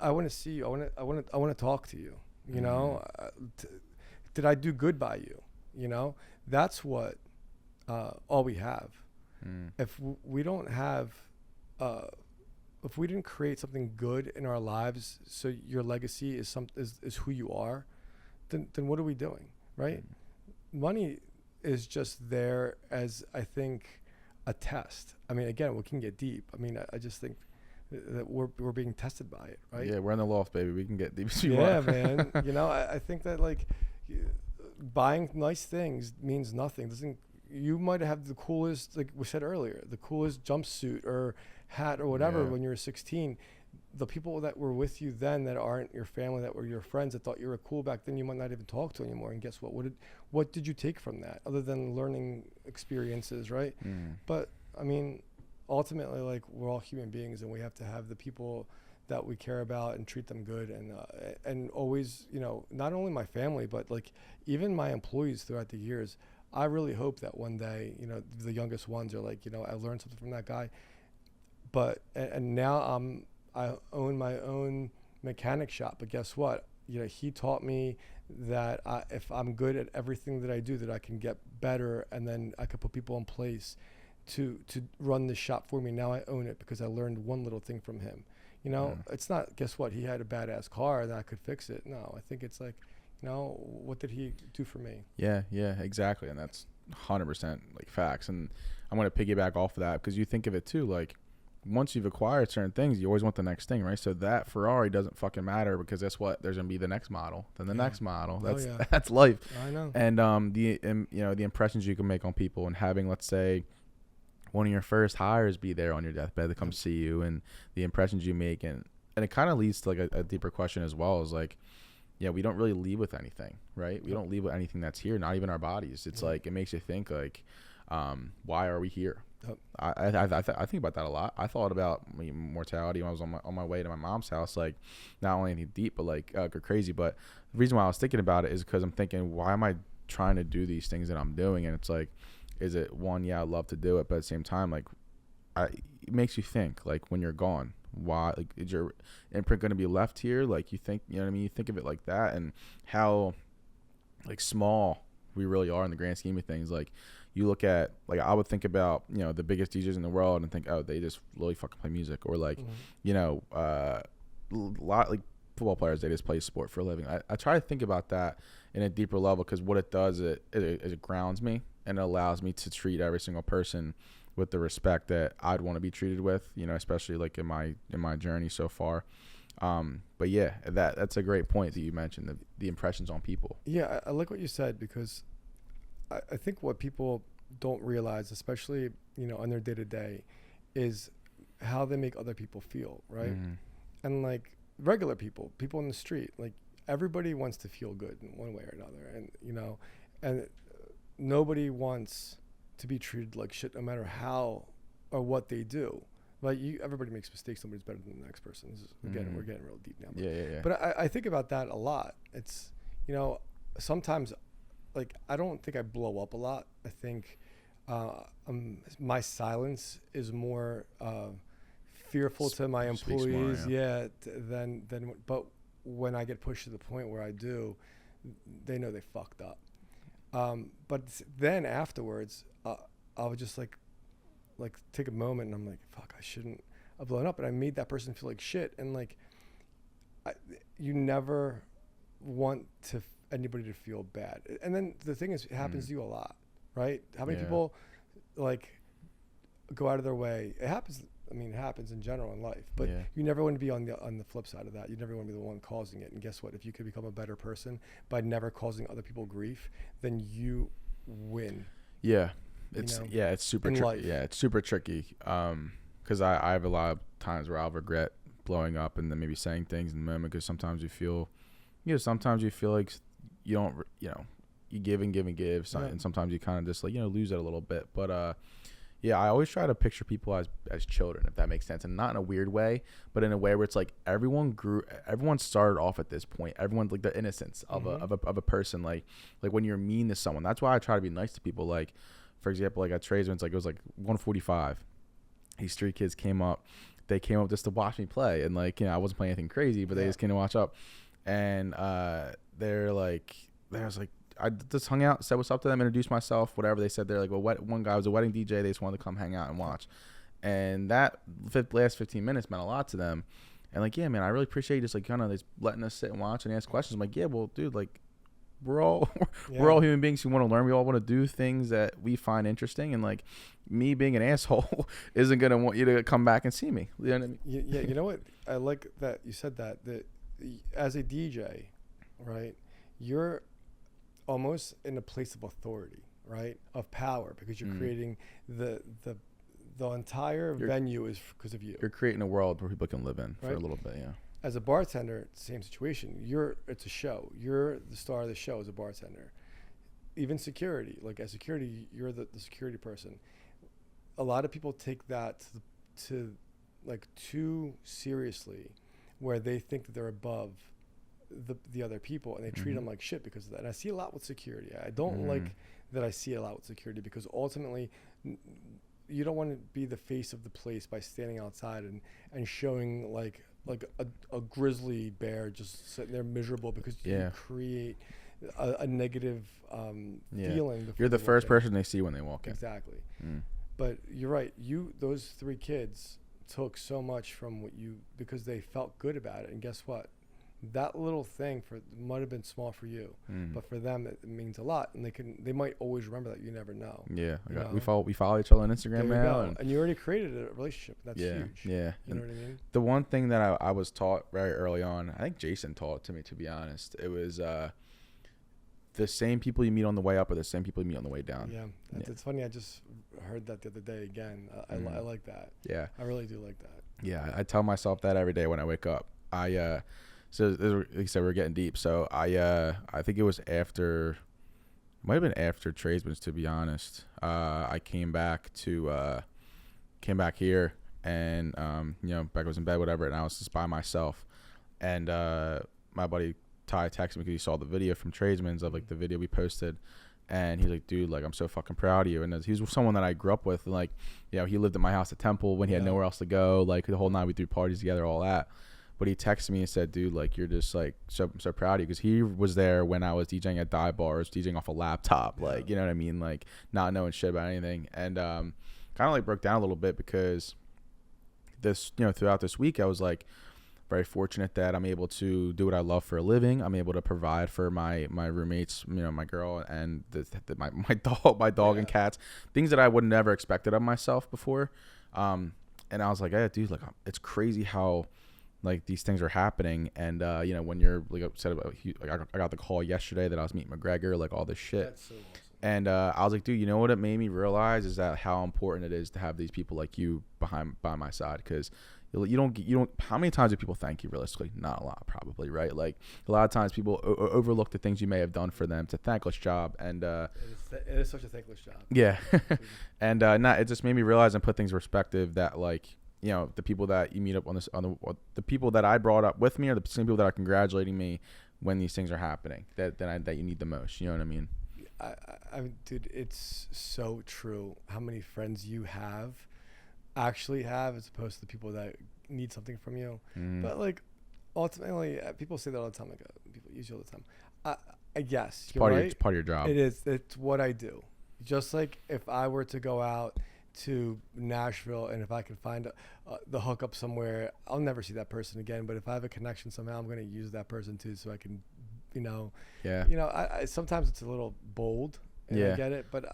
I want to see you. I want to talk to you. You know, did I do good by you? You know, that's what all we have. If we don't have, if we didn't create something good in our lives, so your legacy is who you are, then what are we doing, right? Money is just there as, I think, a test. I mean, again, we can get deep. I mean, I just think that we're being tested by it, right? Yeah, we're in the loft, baby. We can get deep as we want. Yeah, man. You know, I think that, like, buying nice things means nothing. You might have the coolest, like we said earlier, the coolest jumpsuit or hat or whatever when you were 16. The people that were with you then that aren't your family, that were your friends, that thought you were cool back then, you might not even talk to anymore. And guess what? What did you take from that other than learning experiences, right? But I mean, ultimately, like, we're all human beings, and we have to have the people that we care about and treat them good, and always, you know, not only my family, but like even my employees throughout the years. I really hope that one day, you know, the youngest ones are like, you know, I learned something from that guy. But and now I own my own mechanic shop. But guess what? You know, he taught me that if I'm good at everything that I do, that I can get better, and then I could put people in place to run the shop for me. Now I own it because I learned one little thing from him. You know, it's not, guess what, he had a badass car that I could fix it. No, I think it's like, you know, what did he do for me? Yeah, exactly. And that's 100% like facts. And I'm going to piggyback off of that, because you think of it too, like, once you've acquired certain things, you always want the next thing, right? So that Ferrari doesn't fucking matter, because guess what? There's gonna be the next model, then the next model. That's life. I know. And you know, the impressions you can make on people, and having, let's say, one of your first hires be there on your deathbed to come see you, and the impressions you make, and it kind of leads to like a deeper question as well, is like, yeah, we don't really leave with anything, right? We don't leave with anything that's here, not even our bodies. It's like, it makes you think like, why are we here? I think about that a lot. I thought about mortality when I was on my way to my mom's house, like, not only anything deep, but like go crazy. But the reason why I was thinking about it is because I'm thinking, why am I trying to do these things that I'm doing? And it's like, is it one, yeah, I'd love to do it, but at the same time, like, it makes you think, like, when you're gone, why, like, is your imprint going to be left here? Like, you think, you know what I mean? You think of it like that, and how like small we really are in the grand scheme of things. Like, you look at, like, I would think about, you know, the biggest DJs in the world and think, oh, they just really fucking play music, or like, you know, a lot like football players, they just play sport for a living. I try to think about that in a deeper level, because what it does, it grounds me, and it allows me to treat every single person with the respect that I'd want to be treated with, you know, especially like in my journey so far. But yeah, that's a great point that you mentioned, the impressions on people. Yeah, I like what you said, because I think what people don't realize, especially, on their day to day, is how they make other people feel, right? And like regular people in the street, like everybody wants to feel good in one way or another, and nobody wants to be treated like shit, no matter how or what they do. Like everybody makes mistakes. Nobody's better than the next person. We're getting real deep now. Yeah. But I think about that a lot. It's, sometimes, like, I don't think I blow up a lot. I think my silence is more fearful to my employees, but when I get pushed to the point where I do, they know they fucked up. But then afterwards, I would just like take a moment, and I'm like, fuck, I shouldn't have blown up, and I made that person feel like shit. And like, you never want anybody to feel bad. And then the thing is, it happens to you a lot, right? How many people like go out of their way? It happens. I mean, it happens in general in life, but you never want to be on the flip side of that. You never want to be the one causing it. And guess what? If you could become a better person by never causing other people grief, then you win. Yeah. It's super tricky. Yeah, it's super tricky. Because I have a lot of times where I'll regret blowing up and then maybe saying things in the moment, because sometimes you feel like you don't, you give and give and give, and sometimes you kind of just like, lose it a little bit. But I always try to picture people as children, if that makes sense, and not in a weird way, but in a way where it's like everyone started off at this point. Everyone's like the innocence of a person, like when you're mean to someone. That's why I try to be nice to people. Like, for example, like at tradesman's, like it was like 1:45. These three kids came up. They came up just to watch me play, and like, I wasn't playing anything crazy, but they just came to watch up. And they was like, I just hung out, said what's up to them, introduced myself, whatever. They said they're like, well, one guy was a wedding DJ. They just wanted to come hang out and watch. And that last 15 minutes meant a lot to them. And like, yeah, man, I really appreciate you just like kind of just letting us sit and watch and ask questions. I'm like, yeah, well, dude, like we're all human beings who want to learn. We all want to do things that we find interesting. And like me being an asshole isn't going to want you to come back and see me. You know what I mean? Yeah. You know what? I like that you said that as a DJ, right, you're almost in a place of authority, right, of power, because you're creating the entire venue is because of you. You're creating a world where people can live in for a little bit. Yeah. As a bartender, same situation. It's a show. You're the star of the show as a bartender. Even security, like as security, you're the security person. A lot of people take that to like too seriously, where they think that they're above the other people, and they treat them like shit because of that. And I see a lot with security. I don't like that I see a lot with security, because ultimately you don't want to be the face of the place by standing outside and showing like a grizzly bear just sitting there miserable, because you create a negative feeling. You're the first person they see when they walk in. Exactly. But you're right. Those three kids took so much from what because they felt good about it. And guess what? That little thing might have been small for you, but for them it means a lot, and they might always remember that. You never know. Yeah, we follow each other on Instagram now, and you already created a relationship. That's huge. Yeah, you know what I mean. The one thing that I was taught very early on, I think Jason taught it to me. To be honest, it was the same people you meet on the way up are the same people you meet on the way down. Yeah, it's funny. I just heard that the other day again. I like that. Yeah, I really do like that. Yeah, I tell myself that every day when I wake up. So like you said, we're getting deep. So I think it was it might have been after tradesman's, to be honest. I came back here, and Becca was in bed, whatever, and I was just by myself. And my buddy Ty texted me because he saw the video from tradesman's of like the video we posted, and he's like, dude, like I'm so fucking proud of you. And he's someone that I grew up with, and like, he lived at my house at Temple when he had nowhere else to go. Like the whole night we threw parties together, all that. But he texted me and said, dude, like, you're just, like, so proud of you. Because he was there when I was DJing at dive bars, DJing off a laptop. Like, you know what I mean? Like, not knowing shit about anything. And kind of, like, broke down a little bit because throughout this week, I was, like, very fortunate that I'm able to do what I love for a living. I'm able to provide for my roommates, my girl, and my dog and cats. Things that I would never expected of myself before. And I was like, hey, dude, like, it's crazy how like these things are happening, and you know, when you're like upset about, like I got the call yesterday that I was meeting McGregor, like all this shit. That's so awesome. And I was like, dude, you know what it made me realize is that how important it is to have these people like you by my side, because you don't. How many times do people thank you realistically? Not a lot, probably, right? Like a lot of times people overlook the things you may have done for them. It's a thankless job, and It is such a thankless job. yeah, and it just made me realize and put things in perspective that, like, you know, the people that you meet up on the people that I brought up with me are the same people that are congratulating me when these things are happening that you need the most. You know what I mean? I mean, dude, it's so true how many friends you actually have as opposed to the people that need something from you. But like ultimately, people say that all the time, like people use you all the time. I guess It's you're part right. of your job. It is. It's what I do. Just like if I were to go out to Nashville and if I could find the hookup somewhere, I'll never see that person again. But if I have a connection somehow, I'm going to use that person too, so I can, Yeah. I sometimes it's a little bold, and Yeah. I get it, but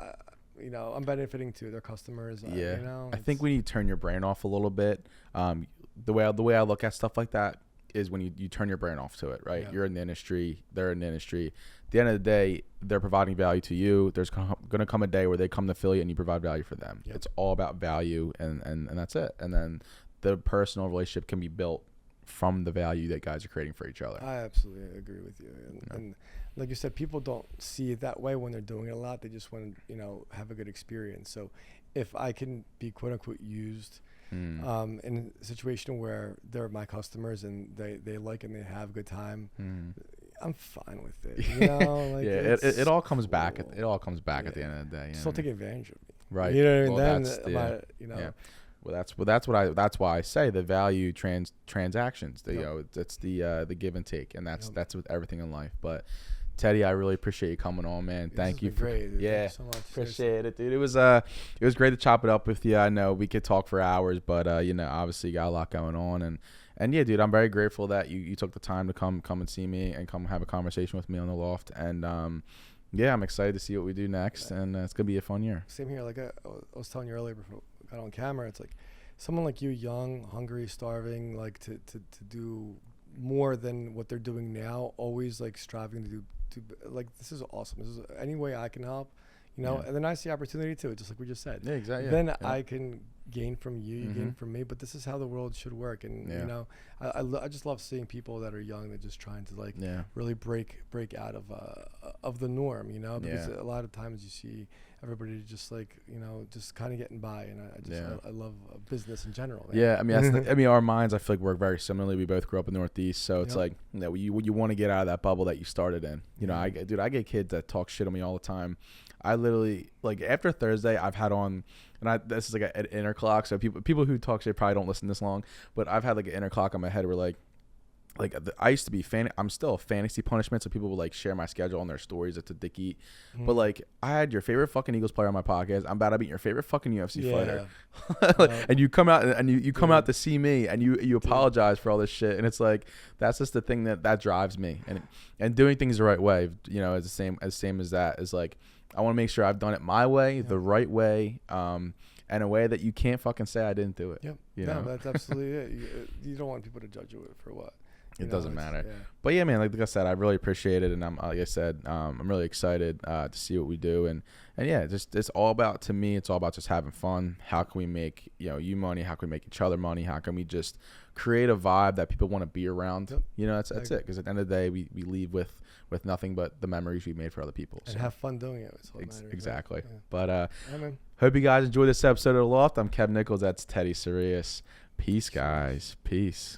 I'm benefiting too. Their customers. Yeah. I think it's- we need to turn your brain off a little bit. The way I look at stuff like that is when you turn your brain off to it, right? Yeah. You're in the industry, they're in the industry. At the end of the day, they're providing value to you. There's going to come a day where they come to Philly and you provide value for them. Yep. It's all about value, and that's it. And then the personal relationship can be built from the value that guys are creating for each other. I absolutely agree with you. And like you said, people don't see it that way when they're doing it a lot. They just want to, have a good experience. So if I can be quote unquote used in a situation where they're my customers and they like and they have a good time, I'm fine with it. Like Yeah, it all comes back. cool. It all comes back at the end of the day. Just don't take advantage of me. Right. You know what I mean? Well, Then that's Yeah. That's why I say the value transactions. It's the give and take, and that's with everything in life. But Teddy, I really appreciate you coming on, man. Thank you. Great, dude. Yeah, Thank you so much. appreciate it, dude. It was great to chop it up with you. I know we could talk for hours, but obviously you got a lot going on, and yeah, dude, I'm very grateful that you took the time to come and see me and come have a conversation with me on the Loft, and yeah, I'm excited to see what we do next, and it's gonna be a fun year. Same here. Like I was telling you earlier before we got on camera, it's like someone like you, young, hungry, starving, like to do more than what they're doing now, always like striving to do like, this is awesome. This is any way I can help, Yeah. and then I see opportunity too, just like we just said. Yeah, exactly. Then yeah. I can gain from you, you gain from me, but this is how the world should work. And I just love seeing people that are young that just trying to like really break out of the norm, because a lot of times you see everybody just like just kind of getting by, and I love business in general, man. Yeah, I mean, our minds, I feel like, work very similarly. We both grew up in the Northeast, so it's like you want to get out of that bubble that you started in. I get kids that talk shit on me all the time. I literally, like, after Thursday, I've had on, and this is like an inner clock, so people who talk shit probably don't listen this long, but I've had like an inner clock on my head where like I used to be I'm still a fantasy punishment, so people will like share my schedule on their stories. It's a dick eat. But like, I had your favorite fucking Eagles player on my podcast. I'm about to beat your favorite fucking UFC fighter. And you come out and you come out to see me, and you apologize for all this shit. And it's like, that's just the thing that drives me. And doing things the right way, is the same as that, is like, I want to make sure I've done it my way, the right way, and a way that you can't fucking say I didn't do it. Yep. No, that's absolutely it. You don't want people to judge you for what. It doesn't matter. But yeah, man, like I said, I really appreciate it, and I'm really excited to see what we do, and yeah, it's all about, to me, it's all about just having fun. How can we make you money? How can we make each other money? How can we just create a vibe that people want to be around? Yep. That's it. Because at the end of the day, we leave with nothing but the memories we made for other people. And have fun doing it. That's what matters, exactly. Right? But man. Hope you guys enjoy this episode of The Loft. I'm Kev Nichols. That's Teddy Sourias. Peace, guys. Peace.